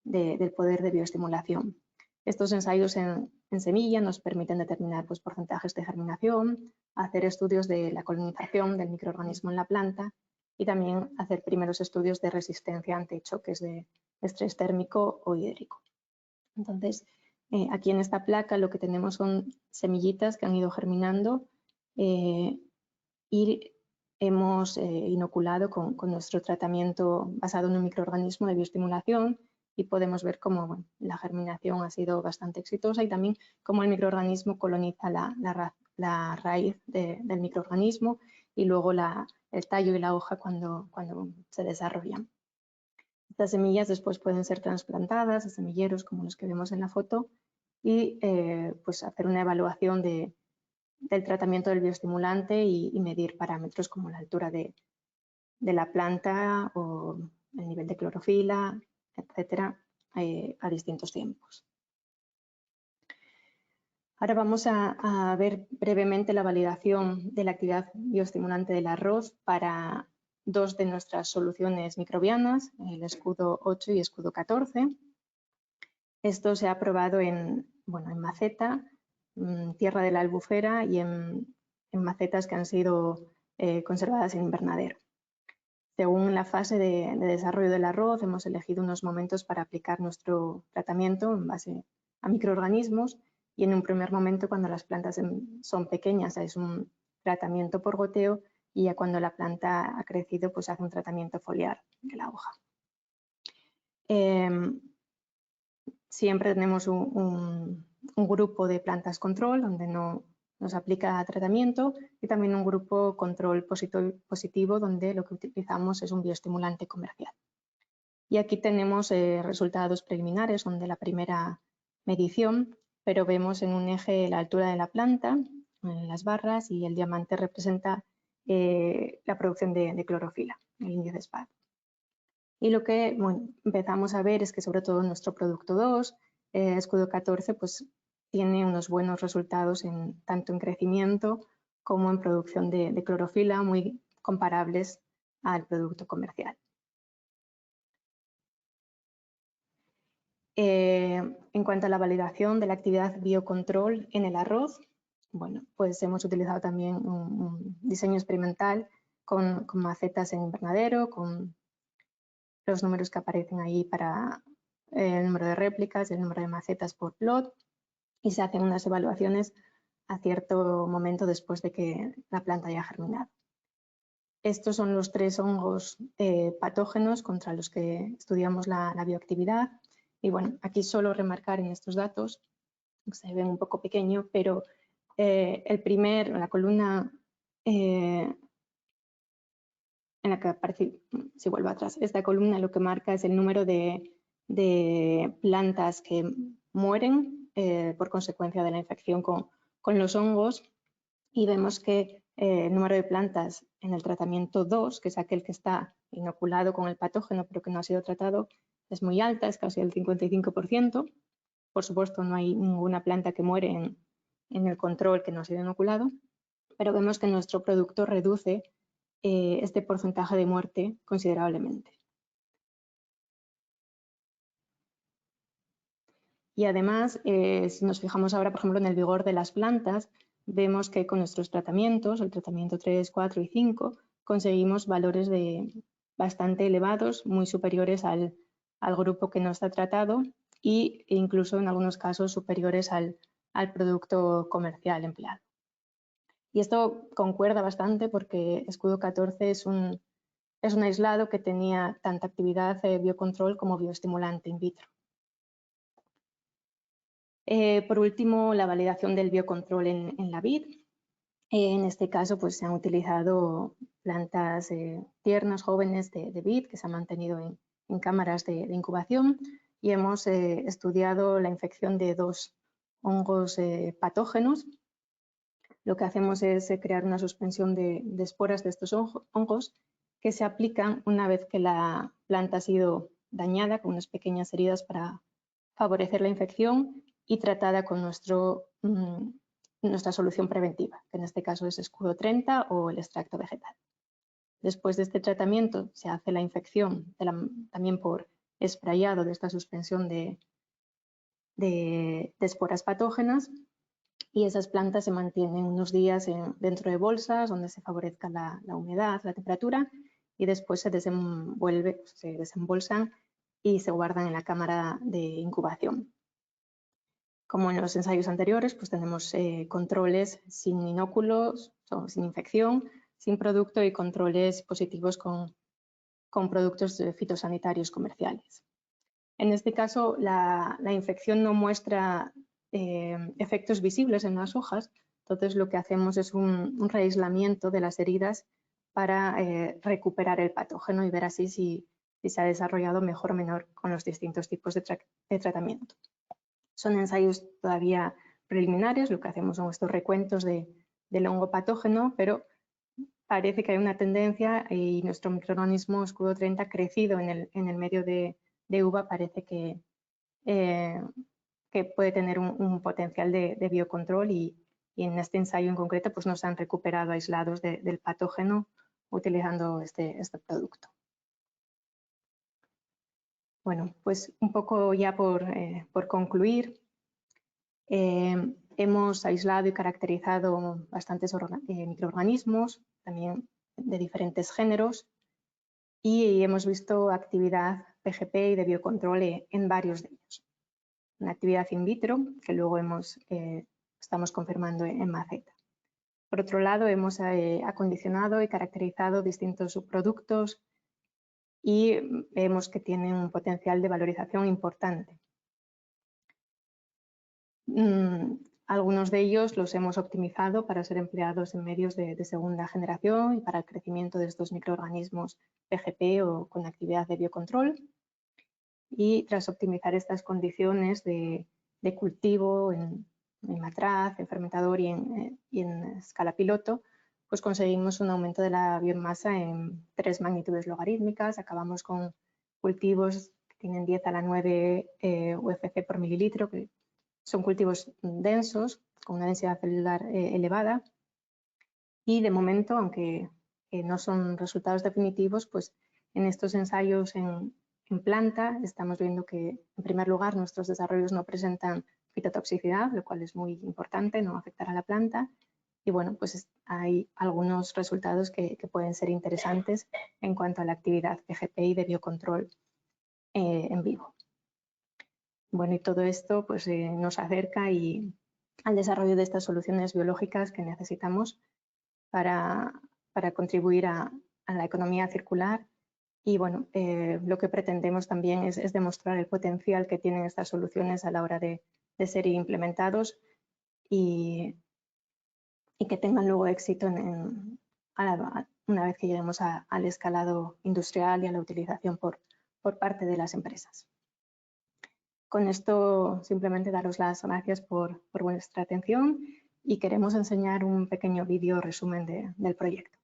del poder de bioestimulación. Estos ensayos en semilla nos permiten determinar pues, porcentajes de germinación, hacer estudios de la colonización del microorganismo en la planta y también hacer primeros estudios de resistencia ante choques de estrés térmico o hídrico. Entonces, aquí en esta placa lo que tenemos son semillitas que han ido germinando y hemos inoculado con nuestro tratamiento basado en un microorganismo de bioestimulación y podemos ver cómo la germinación ha sido bastante exitosa y también cómo el microorganismo coloniza la raíz del microorganismo y luego el tallo y la hoja cuando se desarrollan. Estas semillas después pueden ser trasplantadas a semilleros como los que vemos en la foto y pues hacer una evaluación del tratamiento del bioestimulante y medir parámetros como la altura de la planta o el nivel de clorofila, etcétera, a distintos tiempos. Ahora vamos a ver brevemente la validación de la actividad bioestimulante del arroz para dos de nuestras soluciones microbianas, el escudo 8 y escudo 14. Esto se ha probado en maceta, tierra de la albufera y en macetas que han sido conservadas en invernadero. Según la fase de desarrollo del arroz, hemos elegido unos momentos para aplicar nuestro tratamiento en base a microorganismos y en un primer momento, cuando las plantas son pequeñas, es un tratamiento por goteo y ya cuando la planta ha crecido, pues hace un tratamiento foliar de la hoja. Siempre tenemos un grupo de plantas control donde no nos aplica tratamiento y también un grupo control positivo donde lo que utilizamos es un bioestimulante comercial. Y aquí tenemos resultados preliminares, son de la primera medición, pero vemos en un eje la altura de la planta, en las barras, y el diamante representa la producción de clorofila, el índice SPAD. Y lo que empezamos a ver es que sobre todo nuestro producto 2, escudo 14, pues tiene unos buenos resultados tanto en crecimiento como en producción de clorofila, muy comparables al producto comercial. En cuanto a la validación de la actividad biocontrol en el arroz, pues hemos utilizado también un diseño experimental con macetas en invernadero, con los números que aparecen ahí para el número de réplicas y el número de macetas por plot, y se hacen unas evaluaciones a cierto momento después de que la planta haya germinado. Estos son los 3 hongos patógenos contra los que estudiamos la bioactividad. Y bueno, aquí solo remarcar en estos datos, se ven un poco pequeño, pero la columna en la que aparece, si vuelvo atrás, esta columna lo que marca es el número de plantas que mueren por consecuencia de la infección con los hongos, y vemos que el número de plantas en el tratamiento 2, que es aquel que está inoculado con el patógeno pero que no ha sido tratado, es muy alta, es casi el 55%. Por supuesto, no hay ninguna planta que muere en el control que no ha sido inoculado, pero vemos que nuestro producto reduce este porcentaje de muerte considerablemente. Y además, si nos fijamos ahora, por ejemplo, en el vigor de las plantas, vemos que con nuestros tratamientos, el tratamiento 3, 4 y 5, conseguimos valores bastante elevados, muy superiores al grupo que no está tratado e incluso en algunos casos superiores al producto comercial empleado. Y esto concuerda bastante porque escudo 14 es un aislado que tenía tanta actividad biocontrol como bioestimulante in vitro. Por último, la validación del biocontrol en la vid. En este caso, pues se han utilizado plantas tiernas, jóvenes de vid que se han mantenido en cámaras de incubación, y hemos estudiado la infección de 2 hongos patógenos. Lo que hacemos es crear una suspensión de esporas de estos hongos que se aplican una vez que la planta ha sido dañada, con unas pequeñas heridas para favorecer la infección, y tratada con nuestra solución preventiva, que en este caso es escudo 30 o el extracto vegetal. Después de este tratamiento se hace la infección también por sprayado de esta suspensión de esporas patógenas, y esas plantas se mantienen unos días dentro de bolsas donde se favorezca la humedad, la temperatura, y después se desembolsan y se guardan en la cámara de incubación. Como en los ensayos anteriores, pues tenemos controles sin inóculos, sin infección, sin producto, y controles positivos con productos fitosanitarios comerciales. En este caso, la infección no muestra efectos visibles en las hojas, entonces lo que hacemos es un reaislamiento de las heridas para recuperar el patógeno y ver así si se ha desarrollado mejor o menor con los distintos tipos de tratamiento. Son ensayos todavía preliminares, lo que hacemos son estos recuentos del hongo patógeno, pero parece que hay una tendencia, y nuestro microorganismo escudo 30 crecido en el medio de uva parece que puede tener un potencial de biocontrol, y en este ensayo en concreto pues nos han recuperado aislados del patógeno utilizando este producto. Bueno, pues un poco ya por concluir, hemos aislado y caracterizado bastantes microorganismos, también de diferentes géneros, y hemos visto actividad PGP y de biocontrol en varios de ellos. Una actividad in vitro que luego estamos confirmando en maceta. Por otro lado, hemos acondicionado y caracterizado distintos subproductos y vemos que tienen un potencial de valorización importante. Algunos de ellos los hemos optimizado para ser empleados en medios de segunda generación y para el crecimiento de estos microorganismos PGP o con actividad de biocontrol. Y tras optimizar estas condiciones de cultivo en matraz, en fermentador y en escala piloto, pues conseguimos un aumento de la biomasa en 3 magnitudes logarítmicas. Acabamos con cultivos que tienen 10 a la 9 UFC por mililitro, que son cultivos densos, con una densidad celular elevada. Y de momento, aunque no son resultados definitivos, pues en estos ensayos en planta estamos viendo que, en primer lugar, nuestros desarrollos no presentan fitotoxicidad, lo cual es muy importante, no afectar a la planta. Y bueno, pues hay algunos resultados que pueden ser interesantes en cuanto a la actividad PGP y de biocontrol en vivo. Bueno, y todo esto pues, nos acerca al desarrollo de estas soluciones biológicas que necesitamos para contribuir a la economía circular. Y bueno, lo que pretendemos también es demostrar el potencial que tienen estas soluciones a la hora de ser implementados y que tengan luego éxito una vez que lleguemos al escalado industrial y a la utilización por parte de las empresas. Con esto simplemente daros las gracias por vuestra atención y queremos enseñar un pequeño vídeo resumen del proyecto.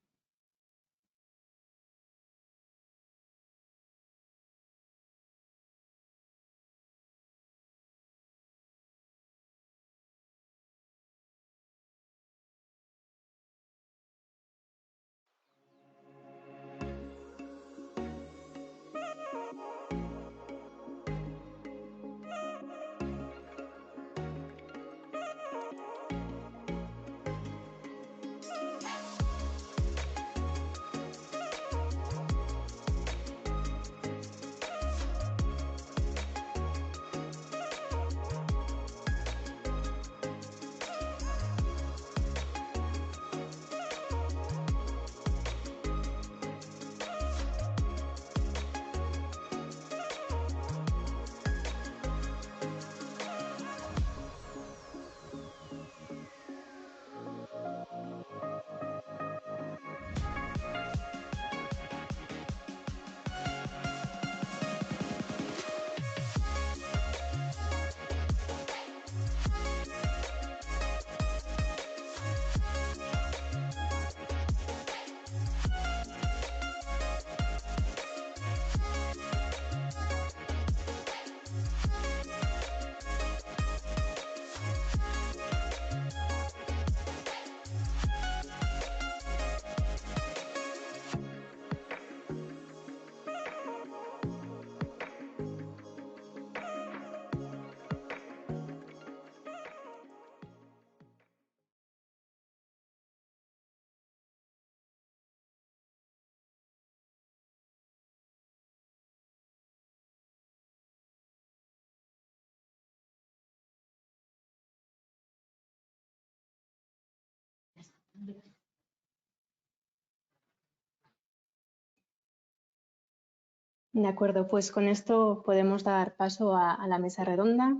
De acuerdo, pues con esto podemos dar paso a la mesa redonda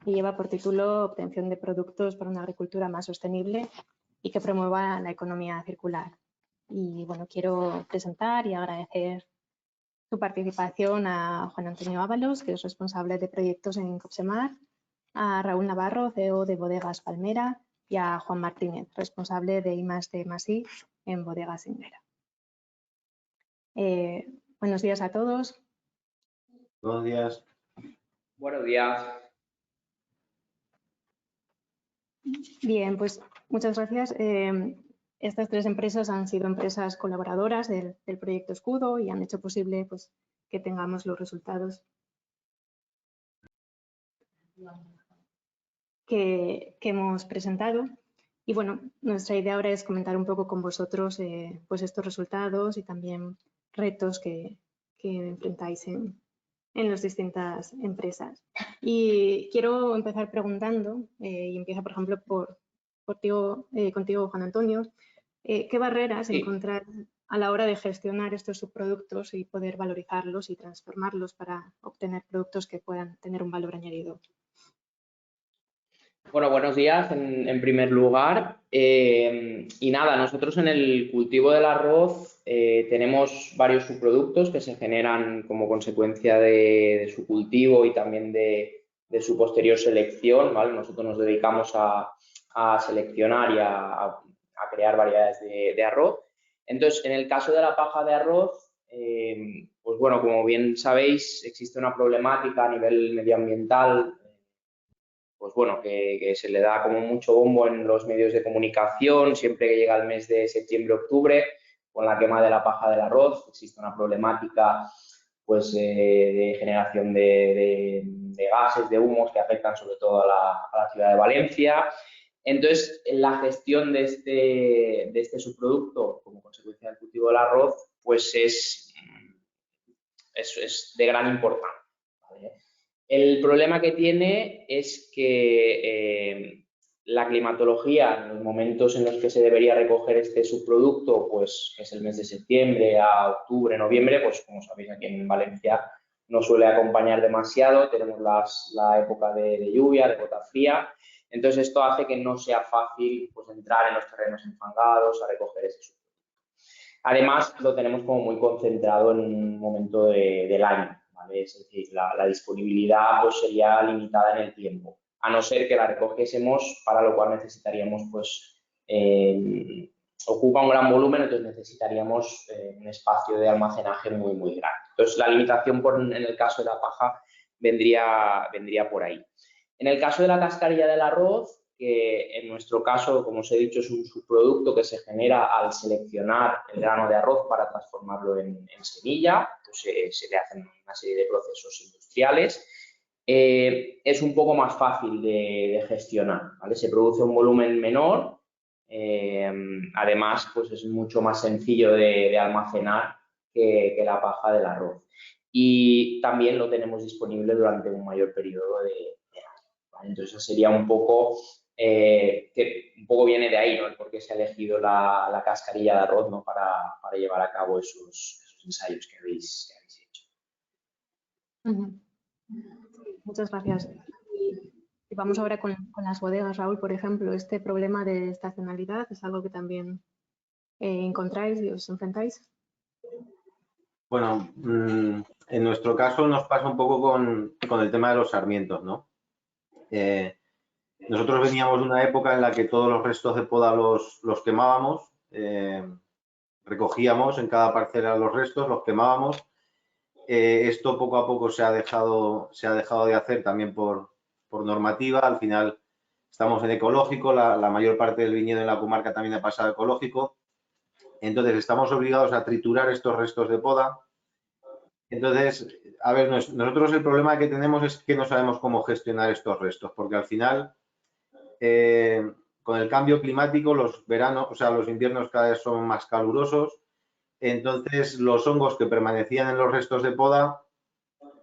que lleva por título Obtención de productos para una agricultura más sostenible y que promueva la economía circular. Y bueno, quiero presentar y agradecer su participación a Juan Antonio Ábalos, que es responsable de proyectos en Copsemar, a Raúl Navarro, CEO de Bodegas Palmera, y a Juan Martínez, responsable de I+D+I en Bodegas Inglera. Buenos días a todos. Buenos días. Buenos días. Bien, pues muchas gracias. Estas tres empresas han sido empresas colaboradoras del proyecto Escudo y han hecho posible pues, que tengamos los resultados que hemos presentado. Y bueno, nuestra idea ahora es comentar un poco con vosotros pues estos resultados y también retos que enfrentáis en las distintas empresas. Y quiero empezar preguntando, y empiezo por ejemplo contigo, Juan Antonio, ¿qué barreras encontrar a la hora de gestionar estos subproductos y poder valorizarlos y transformarlos para obtener productos que puedan tener un valor añadido? Bueno, buenos días en primer lugar. Y nada, nosotros en el cultivo del arroz tenemos varios subproductos que se generan como consecuencia de su cultivo y también de su posterior selección, ¿vale? Nosotros nos dedicamos a seleccionar y a crear variedades de arroz. Entonces, en el caso de la paja de arroz, pues bueno, como bien sabéis, existe una problemática a nivel medioambiental, pues bueno, que se le da como mucho bombo en los medios de comunicación siempre que llega el mes de septiembre-octubre con la quema de la paja del arroz. Existe una problemática pues de generación de gases, de humos que afectan sobre todo a la ciudad de Valencia. Entonces, la gestión de este subproducto como consecuencia del cultivo del arroz pues es de gran importancia, ¿vale? El problema que tiene es que La climatología, en los momentos en los que se debería recoger este subproducto, pues que es el mes de septiembre a octubre, noviembre, pues como sabéis aquí en Valencia no suele acompañar demasiado, tenemos la época de lluvia, de gota fría, entonces esto hace que no sea fácil pues entrar en los terrenos enfangados a recoger ese subproducto. Además, lo tenemos como muy concentrado en un momento del año, ¿vale? Es decir, la disponibilidad pues sería limitada en el tiempo, a no ser que la recogiésemos, para lo cual necesitaríamos, pues, ocupa un gran volumen, entonces necesitaríamos un espacio de almacenaje muy, muy grande. Entonces, la limitación en el caso de la paja vendría por ahí. En el caso de la cascarilla del arroz, que en nuestro caso, como os he dicho, es un subproducto que se genera al seleccionar el grano de arroz para transformarlo en semilla, pues se le hacen una serie de procesos industriales. Es un poco más fácil de gestionar, ¿vale? Se produce un volumen menor, además pues es mucho más sencillo de almacenar que la paja del arroz. Y también lo tenemos disponible durante un mayor periodo de año, ¿vale? Entonces sería un poco, que un poco viene de ahí, ¿no? El por qué se ha elegido la cascarilla de arroz, ¿no? para llevar a cabo esos ensayos que habéis hecho. Muchas gracias. Y vamos ahora con las bodegas, Raúl, por ejemplo, este problema de estacionalidad es algo que también encontráis y os enfrentáis. Bueno, en nuestro caso nos pasa un poco con el tema de los sarmientos, ¿no? Nosotros veníamos de una época en la que todos los restos de poda los quemábamos, recogíamos en cada parcela los restos, los quemábamos. Esto poco a poco se ha dejado de hacer también por normativa. Al final estamos en ecológico, la mayor parte del viñedo en la comarca también ha pasado a ecológico. Entonces estamos obligados a triturar estos restos de poda. Entonces, a ver, nosotros el problema que tenemos es que no sabemos cómo gestionar estos restos, porque al final, con el cambio climático, los veranos, o sea, los inviernos cada vez son más calurosos. Entonces, los hongos que permanecían en los restos de poda,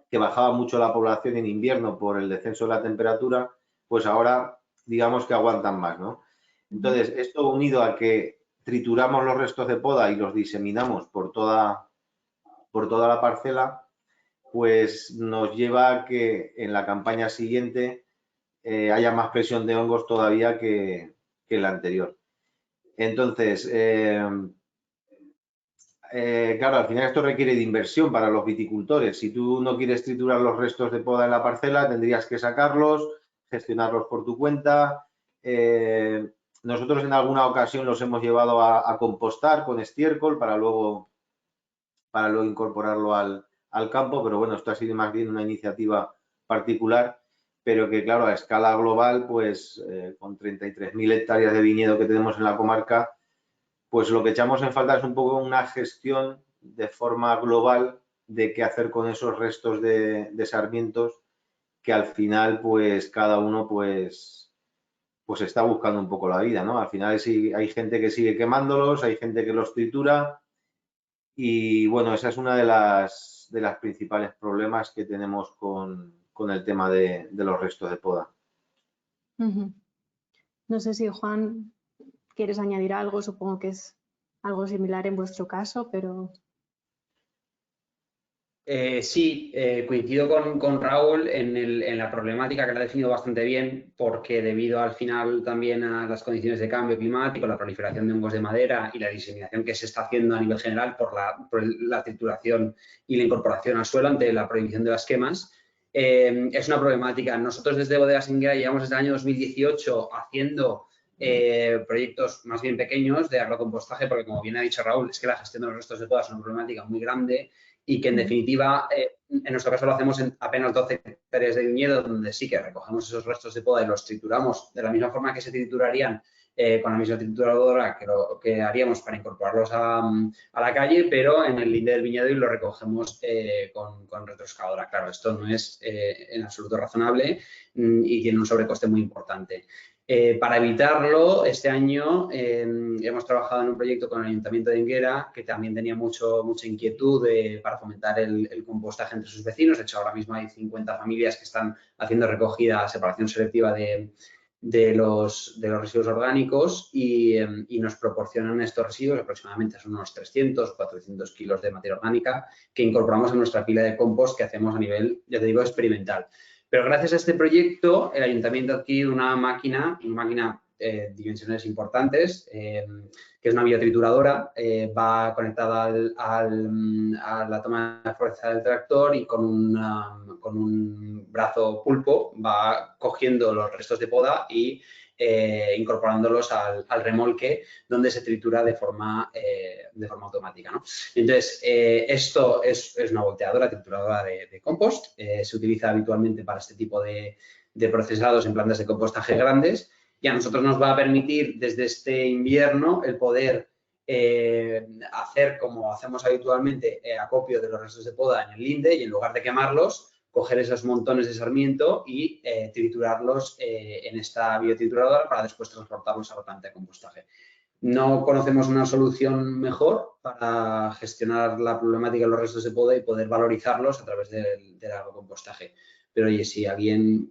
que bajaba mucho la población en invierno por el descenso de la temperatura, pues ahora digamos que aguantan más, ¿no? Entonces, esto unido a que trituramos los restos de poda y los diseminamos por toda la parcela, pues nos lleva a que en la campaña siguiente haya más presión de hongos todavía que la anterior. Entonces, claro, al final esto requiere de inversión para los viticultores. Si tú no quieres triturar los restos de poda en la parcela, tendrías que sacarlos, gestionarlos por tu cuenta. Nosotros en alguna ocasión los hemos llevado a compostar con estiércol para luego incorporarlo al campo, pero bueno, esto ha sido más bien una iniciativa particular, pero que claro, a escala global, pues con 33.000 hectáreas de viñedo que tenemos en la comarca, pues lo que echamos en falta es un poco una gestión de forma global de qué hacer con esos restos de sarmientos, que al final pues cada uno pues está buscando un poco la vida, ¿no? Al final sí, hay gente que sigue quemándolos, hay gente que los tritura y bueno, esa es una de las principales problemas que tenemos con el tema de los restos de poda. No sé si, Juan, quieres añadir algo, supongo que es algo similar en vuestro caso, pero... Sí, coincido con Raúl en la problemática que la ha definido bastante bien, porque debido al final también a las condiciones de cambio climático, la proliferación de hongos de madera y la diseminación que se está haciendo a nivel general por la trituración y la incorporación al suelo ante la prohibición de las quemas, es una problemática. Nosotros desde Bodegas Inguera llevamos desde el año 2018 haciendo proyectos más bien pequeños de agrocompostaje, porque como bien ha dicho Raúl, es que la gestión de los restos de poda es una problemática muy grande y que en definitiva, en nuestro caso lo hacemos en apenas 12 hectáreas de viñedo, donde sí que recogemos esos restos de poda y los trituramos de la misma forma que se triturarían con la misma trituradora que haríamos para incorporarlos a la calle, pero en el linde del viñedo y lo recogemos con retroexcavadora. Claro, esto no es en absoluto razonable y tiene un sobrecoste muy importante. Para evitarlo, este año hemos trabajado en un proyecto con el Ayuntamiento de Inguera que también tenía mucha inquietud para fomentar el compostaje entre sus vecinos. De hecho, ahora mismo hay 50 familias que están haciendo recogida, separación selectiva de de los residuos orgánicos y nos proporcionan estos residuos, aproximadamente son unos 300 o 400 kilos de materia orgánica que incorporamos a nuestra pila de compost que hacemos a nivel, ya te digo, experimental. Pero gracias a este proyecto, el ayuntamiento ha adquirido una máquina de dimensiones importantes, que es una biotrituradora, va conectada a la toma de fuerza del tractor y con un brazo pulpo va cogiendo los restos de poda y incorporándolos al remolque donde se tritura de forma automática, ¿no? Entonces, esto es una volteadora, trituradora de compost. Se utiliza habitualmente para este tipo de procesados en plantas de compostaje grandes y a nosotros nos va a permitir desde este invierno el poder hacer como hacemos habitualmente acopio de los restos de poda en el linde y en lugar de quemarlos, coger esos montones de sarmiento y triturarlos en esta biotrituradora para después transportarlos a la planta de compostaje. No conocemos una solución mejor para gestionar la problemática de los restos de poda y poder valorizarlos a través del agrocompostaje. Pero oye, si alguien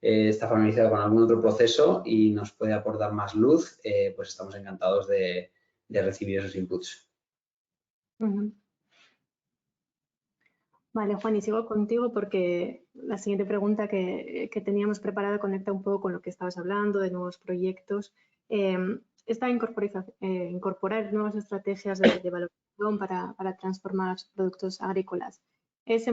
está familiarizado con algún otro proceso y nos puede aportar más luz, pues estamos encantados de recibir esos inputs. Vale, Juan, y sigo contigo porque la siguiente pregunta que teníamos preparada conecta un poco con lo que estabas hablando de nuevos proyectos. Esta incorporar nuevas estrategias de valoración para transformar productos agrícolas, ¿es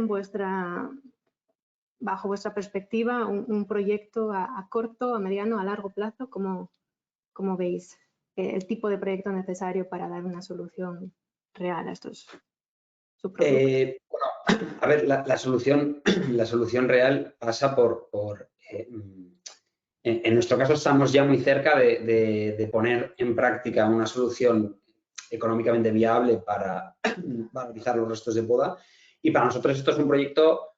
bajo vuestra perspectiva un proyecto a corto, a mediano, a largo plazo? ¿Cómo veis el tipo de proyecto necesario para dar una solución real a estos subproductos? Bueno, a ver, la solución real pasa por en nuestro caso estamos ya muy cerca de poner en práctica una solución económicamente viable para valorizar los restos de poda y para nosotros esto es un proyecto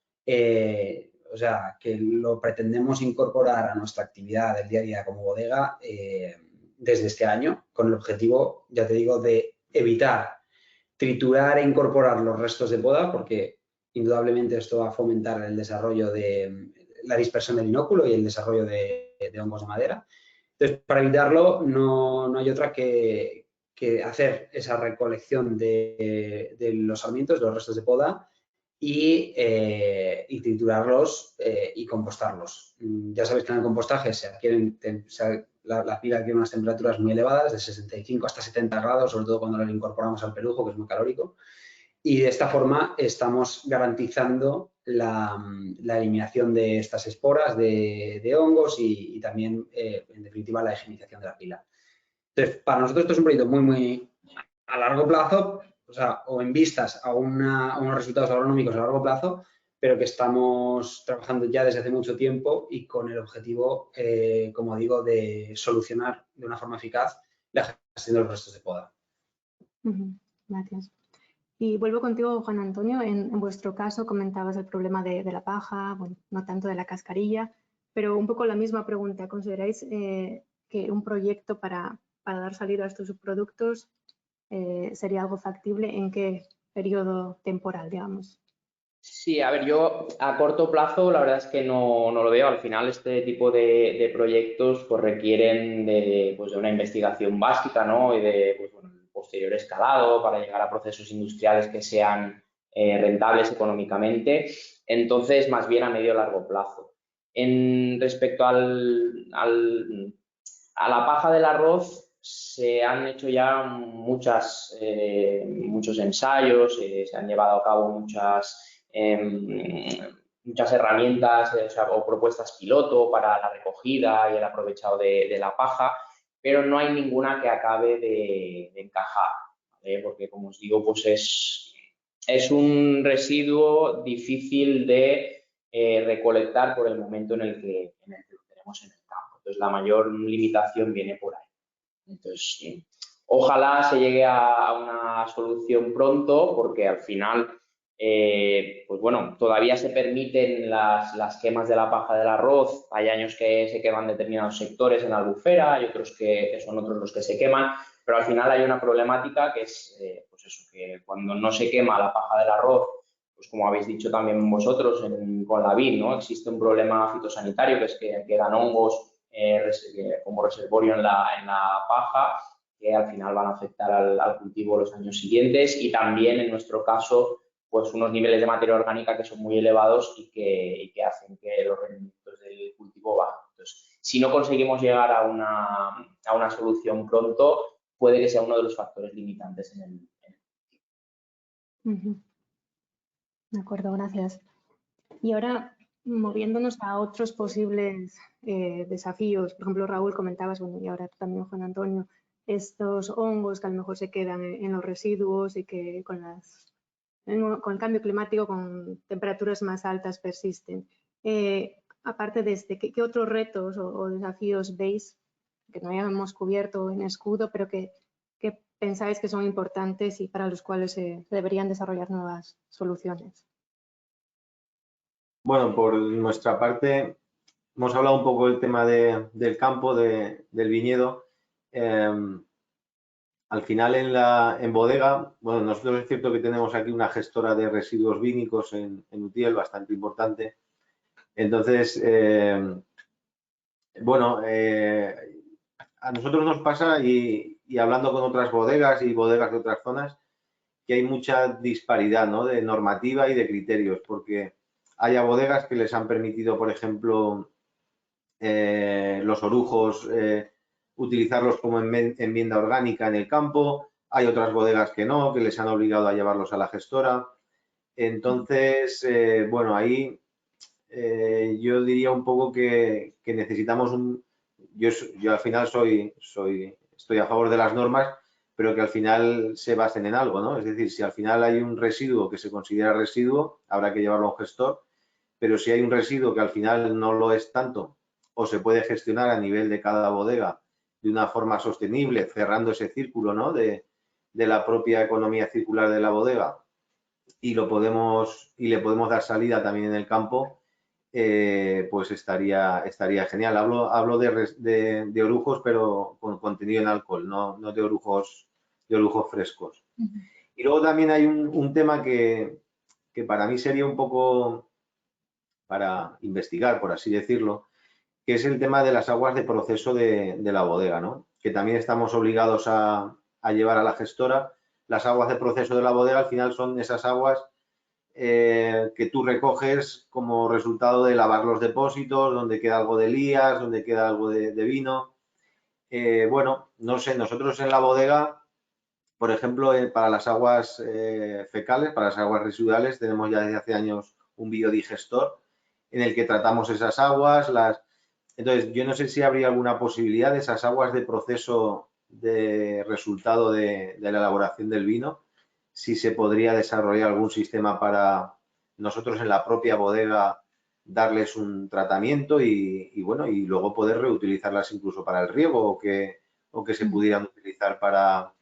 o sea, que lo pretendemos incorporar a nuestra actividad del día a día como bodega desde este año con el objetivo, ya te digo, de evitar triturar e incorporar los restos de poda porque indudablemente esto va a fomentar el desarrollo de la dispersión del inóculo y el desarrollo de hongos de madera. Entonces, para evitarlo no hay otra que hacer esa recolección de los sarmientos, de los restos de poda y triturarlos y compostarlos. Ya sabéis que en el compostaje la pila adquiere unas temperaturas muy elevadas, de 65 hasta 70 grados, sobre todo cuando lo incorporamos al pelujo, que es muy calórico. Y de esta forma estamos garantizando la eliminación de estas esporas de hongos y también, en definitiva, la higienización de la pila. Entonces, para nosotros esto es un proyecto muy a largo plazo, o en vistas a unos resultados agronómicos a largo plazo, pero que estamos trabajando ya desde hace mucho tiempo y con el objetivo, como digo, de solucionar de una forma eficaz la gestión de los restos de poda. Gracias. Y vuelvo contigo, Juan Antonio. En vuestro caso comentabas el problema de la paja, bueno, no tanto de la cascarilla, pero un poco la misma pregunta. ¿Consideráis que un proyecto para dar salida a estos subproductos sería algo factible? ¿En qué periodo temporal, digamos? Sí, a ver, yo a corto plazo la verdad es que no lo veo. Al final este tipo de proyectos pues requieren de una investigación básica, ¿no? Y de posterior escalado para llegar a procesos industriales que sean rentables económicamente. Entonces, más bien a medio o largo plazo. Respecto a la paja del arroz, se han hecho ya muchos ensayos, se han llevado a cabo muchas herramientas o propuestas piloto para la recogida y el aprovechado de la paja, pero no hay ninguna que acabe de encajar, ¿vale? Porque, como os digo, pues es un residuo difícil de recolectar por el momento en el que lo tenemos en el campo. Entonces, la mayor limitación viene por ahí. Entonces, ojalá se llegue a una solución pronto, porque al final todavía se permiten las quemas de la paja del arroz. Hay años que se queman determinados sectores en la albufera, hay otros que son otros los que se queman, pero al final hay una problemática que es que cuando no se quema la paja del arroz, pues como habéis dicho también vosotros con la vid, ¿no? Existe un problema fitosanitario que es que quedan hongos como reservorio en la paja, que al final van a afectar al cultivo los años siguientes, y también en nuestro caso pues unos niveles de materia orgánica que son muy elevados y que hacen que los rendimientos del cultivo bajen. Entonces, si no conseguimos llegar a una solución pronto, puede que sea uno de los factores limitantes en el De acuerdo, gracias. Y ahora, moviéndonos a otros posibles desafíos, por ejemplo, Raúl, comentabas, bueno, y ahora tú también, Juan Antonio, estos hongos que a lo mejor se quedan en los residuos y que con el cambio climático, con temperaturas más altas, persisten. Aparte de este, ¿qué otros retos o desafíos veis que no hayamos cubierto en escudo, pero que pensáis que son importantes y para los cuales se deberían desarrollar nuevas soluciones? Bueno, por nuestra parte, hemos hablado un poco del tema del campo, del viñedo. Al final en bodega, bueno, nosotros es cierto que tenemos aquí una gestora de residuos vínicos en Utiel bastante importante. Entonces, bueno, a nosotros nos pasa y hablando con otras bodegas y bodegas de otras zonas, que hay mucha disparidad, ¿no?, de normativa y de criterios, porque haya bodegas que les han permitido, por ejemplo, los orujos, utilizarlos como enmienda orgánica en el campo. Hay otras bodegas que no, que les han obligado a llevarlos a la gestora. Entonces, bueno, ahí yo diría un poco que necesitamos yo al final estoy a favor de las normas, pero que al final se basen en algo, ¿no? Es decir, si al final hay un residuo que se considera residuo, habrá que llevarlo a un gestor, pero si hay un residuo que al final no lo es tanto o se puede gestionar a nivel de cada bodega de una forma sostenible, cerrando ese círculo, ¿no?, de la propia economía circular de la bodega, y le podemos dar salida también en el campo, pues estaría genial. Hablo de orujos, pero con contenido en alcohol, no de orujos frescos. Y luego también hay un tema que para mí sería un poco para investigar, por así decirlo, que es el tema de las aguas de proceso de la bodega, ¿no?, que también estamos obligados a llevar a la gestora. Las aguas de proceso de la bodega al final son esas aguas que tú recoges como resultado de lavar los depósitos, donde queda algo de lías, donde queda algo de vino. Bueno, no sé, nosotros en la bodega, por ejemplo, para las aguas fecales, para las aguas residuales, tenemos ya desde hace años un biodigestor en el que tratamos esas aguas. Entonces, yo no sé si habría alguna posibilidad de esas aguas de proceso de resultado de la elaboración del vino, si se podría desarrollar algún sistema para nosotros en la propia bodega darles un tratamiento y bueno, y luego poder reutilizarlas incluso para el riego o que se pudieran utilizar para,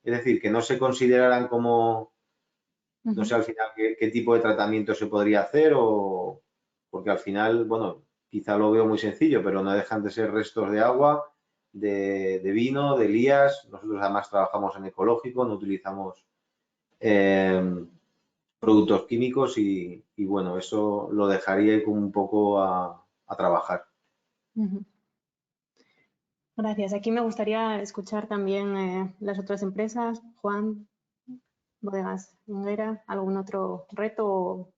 es decir, que no se consideraran como, no sé al final qué tipo de tratamiento se podría hacer, o porque al final, bueno, quizá lo veo muy sencillo, pero no dejan de ser restos de agua, de vino, de lías. Nosotros además trabajamos en ecológico, no utilizamos productos químicos y bueno, eso lo dejaría como un poco a trabajar. Gracias. Aquí me gustaría escuchar también las otras empresas. Juan, Bodegas Ñonguera, ¿algún otro reto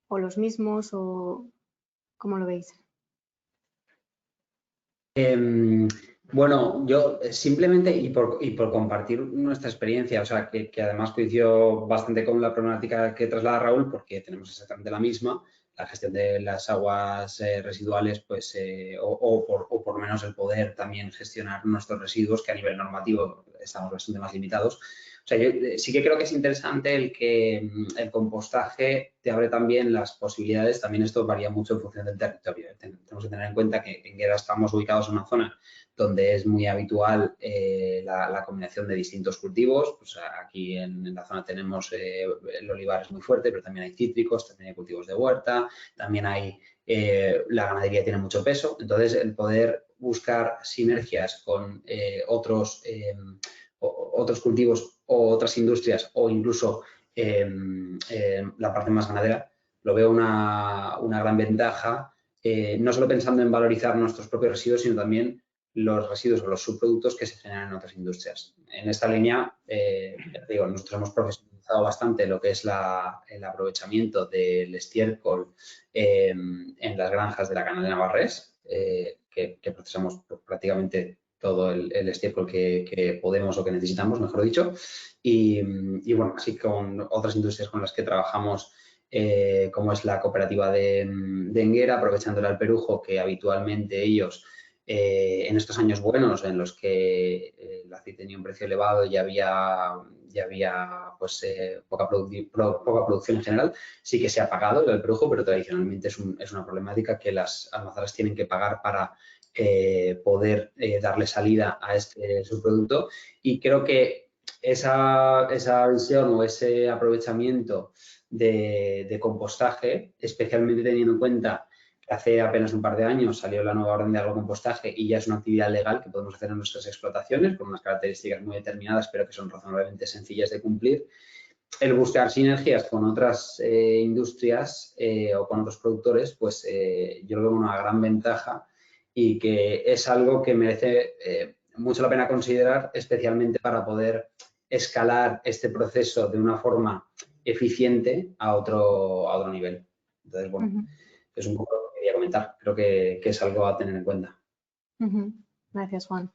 o los mismos, o cómo lo veis? Bueno, yo simplemente y por compartir nuestra experiencia, o sea, que además coincidió bastante con la problemática que traslada Raúl, porque tenemos exactamente la misma, la gestión de las aguas residuales, pues, o por lo menos el poder también gestionar nuestros residuos, que a nivel normativo estamos bastante más limitados. O sea, yo sí que creo que es interesante el que el compostaje te abre también las posibilidades. También esto varía mucho en función del territorio. Tenemos que tener en cuenta que en Guera estamos ubicados en una zona donde es muy habitual la combinación de distintos cultivos. Pues aquí en la zona tenemos el olivar es muy fuerte, pero también hay cítricos, también hay cultivos de huerta, también hay la ganadería tiene mucho peso. Entonces, el poder buscar sinergias con otros cultivos o otras industrias, o incluso la parte más ganadera, lo veo una gran ventaja no solo pensando en valorizar nuestros propios residuos, sino también los residuos o los subproductos que se generan en otras industrias. En esta línea, ya te digo, nosotros hemos profesionalizado bastante lo que es el aprovechamiento del estiércol en las granjas de la Canal de Navarrés, que procesamos prácticamente todo el estiércol que podemos o que necesitamos, mejor dicho. Y bueno, así con otras industrias con las que trabajamos, como es la cooperativa de Enguera, aprovechando el alperujo, que habitualmente ellos, en estos años buenos en los que el aceite tenía un precio elevado y ya había pues, poca producción en general, sí que se ha pagado el alperujo, pero tradicionalmente es una problemática que las almazaras tienen que pagar para poder darle salida a este subproducto. Y creo que esa visión o ese aprovechamiento de compostaje, especialmente teniendo en cuenta que hace apenas un par de años salió la nueva orden de agrocompostaje y ya es una actividad legal que podemos hacer en nuestras explotaciones con unas características muy determinadas, pero que son razonablemente sencillas de cumplir. El buscar sinergias con otras industrias o con otros productores, pues yo lo veo una gran ventaja y que es algo que merece mucho la pena considerar, especialmente para poder escalar este proceso de una forma eficiente a otro nivel. Entonces, bueno, es un poco lo que quería comentar. Creo que es algo a tener en cuenta. Gracias, Juan.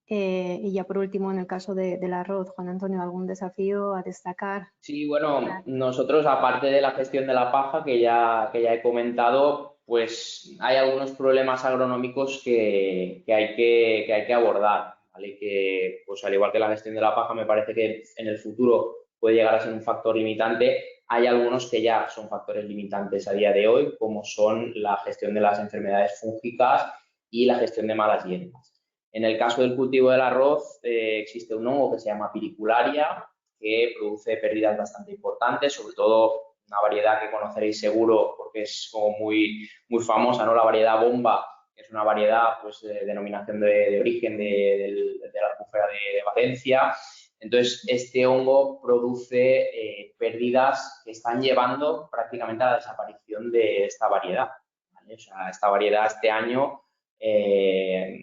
Y ya por último, en el caso del arroz, Juan Antonio, ¿algún desafío a destacar? Sí, bueno, nosotros, aparte de la gestión de la paja que ya he comentado, pues hay algunos problemas agronómicos que hay que abordar, ¿vale? Que, pues al igual que la gestión de la paja, me parece que en el futuro puede llegar a ser un factor limitante. Hay algunos que ya son factores limitantes a día de hoy, como son la gestión de las enfermedades fúngicas y la gestión de malas hierbas. En el caso del cultivo del arroz, existe un hongo que se llama piricularia, que produce pérdidas bastante importantes, sobre todo una variedad que conoceréis seguro porque es como muy famosa, ¿no? La variedad bomba, que es una variedad pues, de denominación de origen de la albufera de Valencia. Entonces, este hongo produce pérdidas que están llevando prácticamente a la desaparición de esta variedad, ¿vale? O sea, esta variedad este año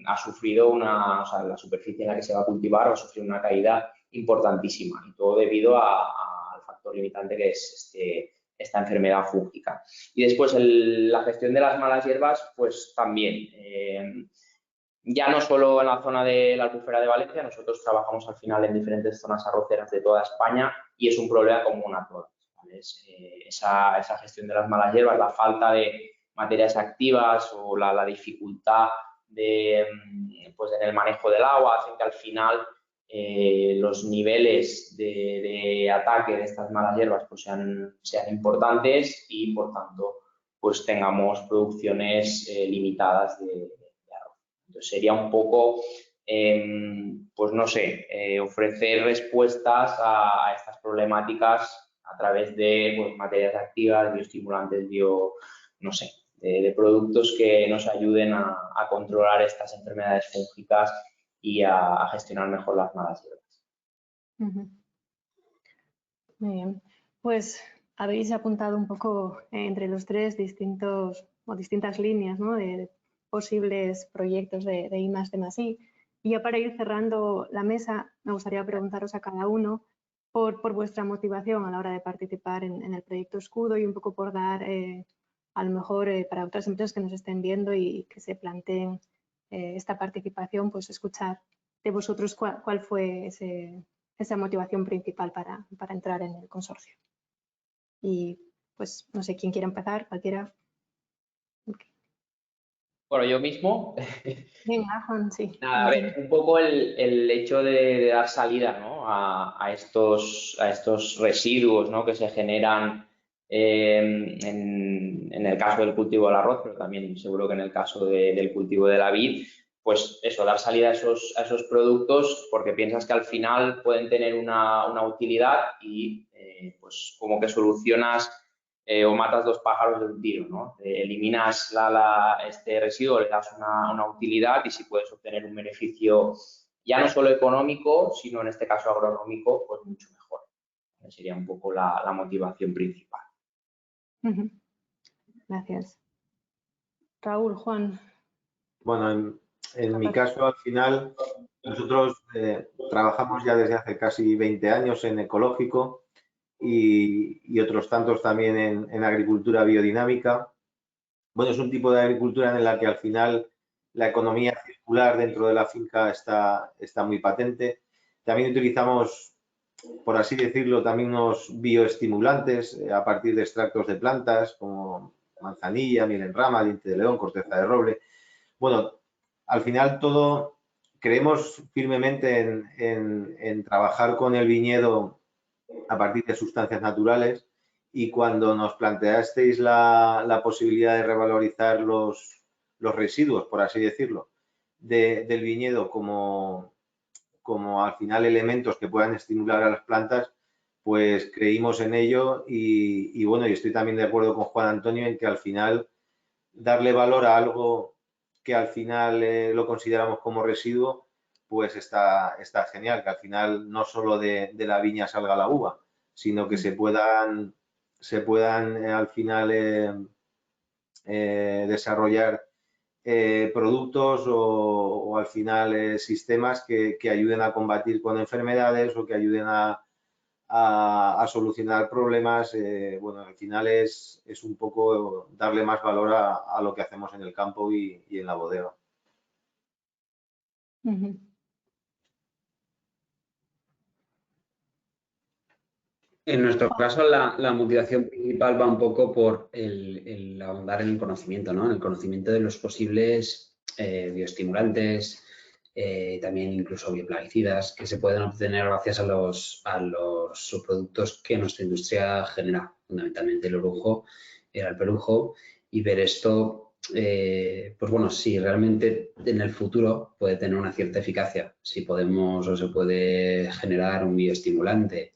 ha sufrido o sea, la superficie en la que se va a cultivar ha sufrido una caída importantísima y todo debido al factor limitante que es esta enfermedad fúngica. Y después la gestión de las malas hierbas, pues también, ya no solo en la zona de la albufera de Valencia, nosotros trabajamos al final en diferentes zonas arroceras de toda España y es un problema común a todas, ¿vale? Esa gestión de las malas hierbas, la falta de materias activas o la dificultad pues en el manejo del agua hacen que al final los niveles de ataque de estas malas hierbas pues sean importantes y por tanto pues tengamos producciones limitadas de arroz. Entonces sería un poco pues no sé, ofrecer respuestas a estas problemáticas a través de pues, materias activas, bioestimulantes, no sé, de productos que nos ayuden a controlar estas enfermedades fúngicas y a gestionar mejor las malas hierbas. Muy bien. Pues habéis apuntado un poco entre los tres distintas líneas, ¿no? de posibles proyectos de I+D+I. Y ya para ir cerrando la mesa, me gustaría preguntaros a cada uno por vuestra motivación a la hora de participar en el proyecto Escudo y un poco por dar, a lo mejor para otras empresas que nos estén viendo y que se planteen esta participación, pues escuchar de vosotros cuál fue esa motivación principal para entrar en el consorcio. Y pues no sé quién quiere empezar, cualquiera. Okay. Bueno, yo mismo. Venga, Juan, sí. Nada, a ver, un poco el hecho de dar salida, ¿no? a estos residuos, ¿no? que se generan en el caso del cultivo del arroz, pero también seguro que en el caso del cultivo de la vid, pues eso, dar salida a esos productos porque piensas que al final pueden tener una utilidad y pues como que solucionas o matas dos pájaros de un tiro, ¿no? Eliminas este residuo, le das una utilidad y si puedes obtener un beneficio ya no solo económico, sino en este caso agronómico, pues mucho mejor. Sería un poco la motivación principal. Gracias. Raúl, Juan. Bueno, en mi caso, al final, nosotros trabajamos ya desde hace casi 20 años en ecológico y otros tantos también en agricultura biodinámica. Bueno, es un tipo de agricultura en la que al final la economía circular dentro de la finca está muy patente. También utilizamos, por así decirlo, también unos bioestimulantes a partir de extractos de plantas como manzanilla, miel en rama, diente de león, corteza de roble. Bueno, al final todo creemos firmemente en trabajar con el viñedo a partir de sustancias naturales y cuando nos planteasteis la posibilidad de revalorizar los residuos, por así decirlo, del viñedo como al final elementos que puedan estimular a las plantas, pues creímos en ello y bueno, y estoy también de acuerdo con Juan Antonio en que al final darle valor a algo que al final lo consideramos como residuo, pues está genial, que al final no solo de la viña salga la uva, sino que se puedan al final desarrollar productos o al final sistemas que ayuden a combatir con enfermedades o que ayuden a solucionar problemas. Bueno, al final es un poco darle más valor a lo que hacemos en el campo y en la bodega. En nuestro caso, la motivación principal va un poco por el ahondar en el conocimiento, ¿no? En el conocimiento de los posibles bioestimulantes, también incluso bioplaguicidas, que se pueden obtener gracias a los subproductos que nuestra industria genera, fundamentalmente el orujo, el alpelujo, y ver esto, pues bueno, si realmente en el futuro puede tener una cierta eficacia, si podemos o se puede generar un bioestimulante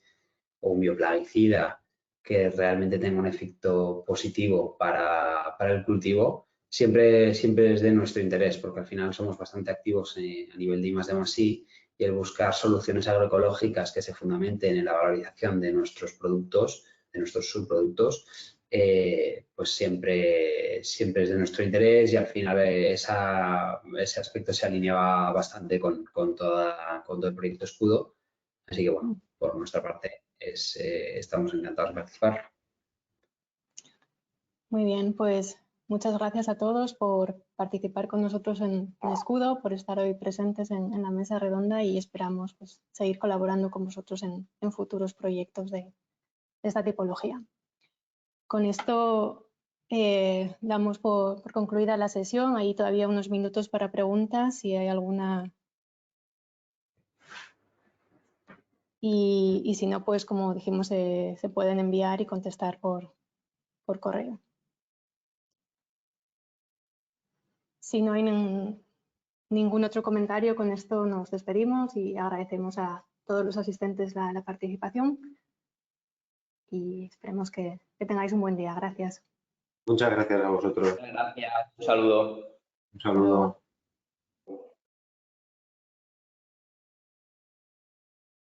o un bioplaguicida que realmente tenga un efecto positivo para el cultivo, siempre es de nuestro interés, porque al final somos bastante activos a nivel de I+D+I y el buscar soluciones agroecológicas que se fundamenten en la valorización de nuestros productos, de nuestros subproductos, pues siempre es de nuestro interés y al final ese aspecto se alineaba bastante con todo el proyecto Escudo. Así que bueno, por nuestra parte estamos encantados de participar. Muy bien, pues muchas gracias a todos por participar con nosotros en Escudo, por estar hoy presentes en la mesa redonda y esperamos pues, seguir colaborando con vosotros en futuros proyectos de esta tipología. Con esto damos por concluida la sesión. Hay todavía unos minutos para preguntas, si hay alguna. Y si no, pues como dijimos, se pueden enviar y contestar por correo. Si no hay ningún otro comentario, con esto nos despedimos y agradecemos a todos los asistentes la participación y esperemos que tengáis un buen día. Gracias. Muchas gracias a vosotros. Gracias, un saludo. Un saludo.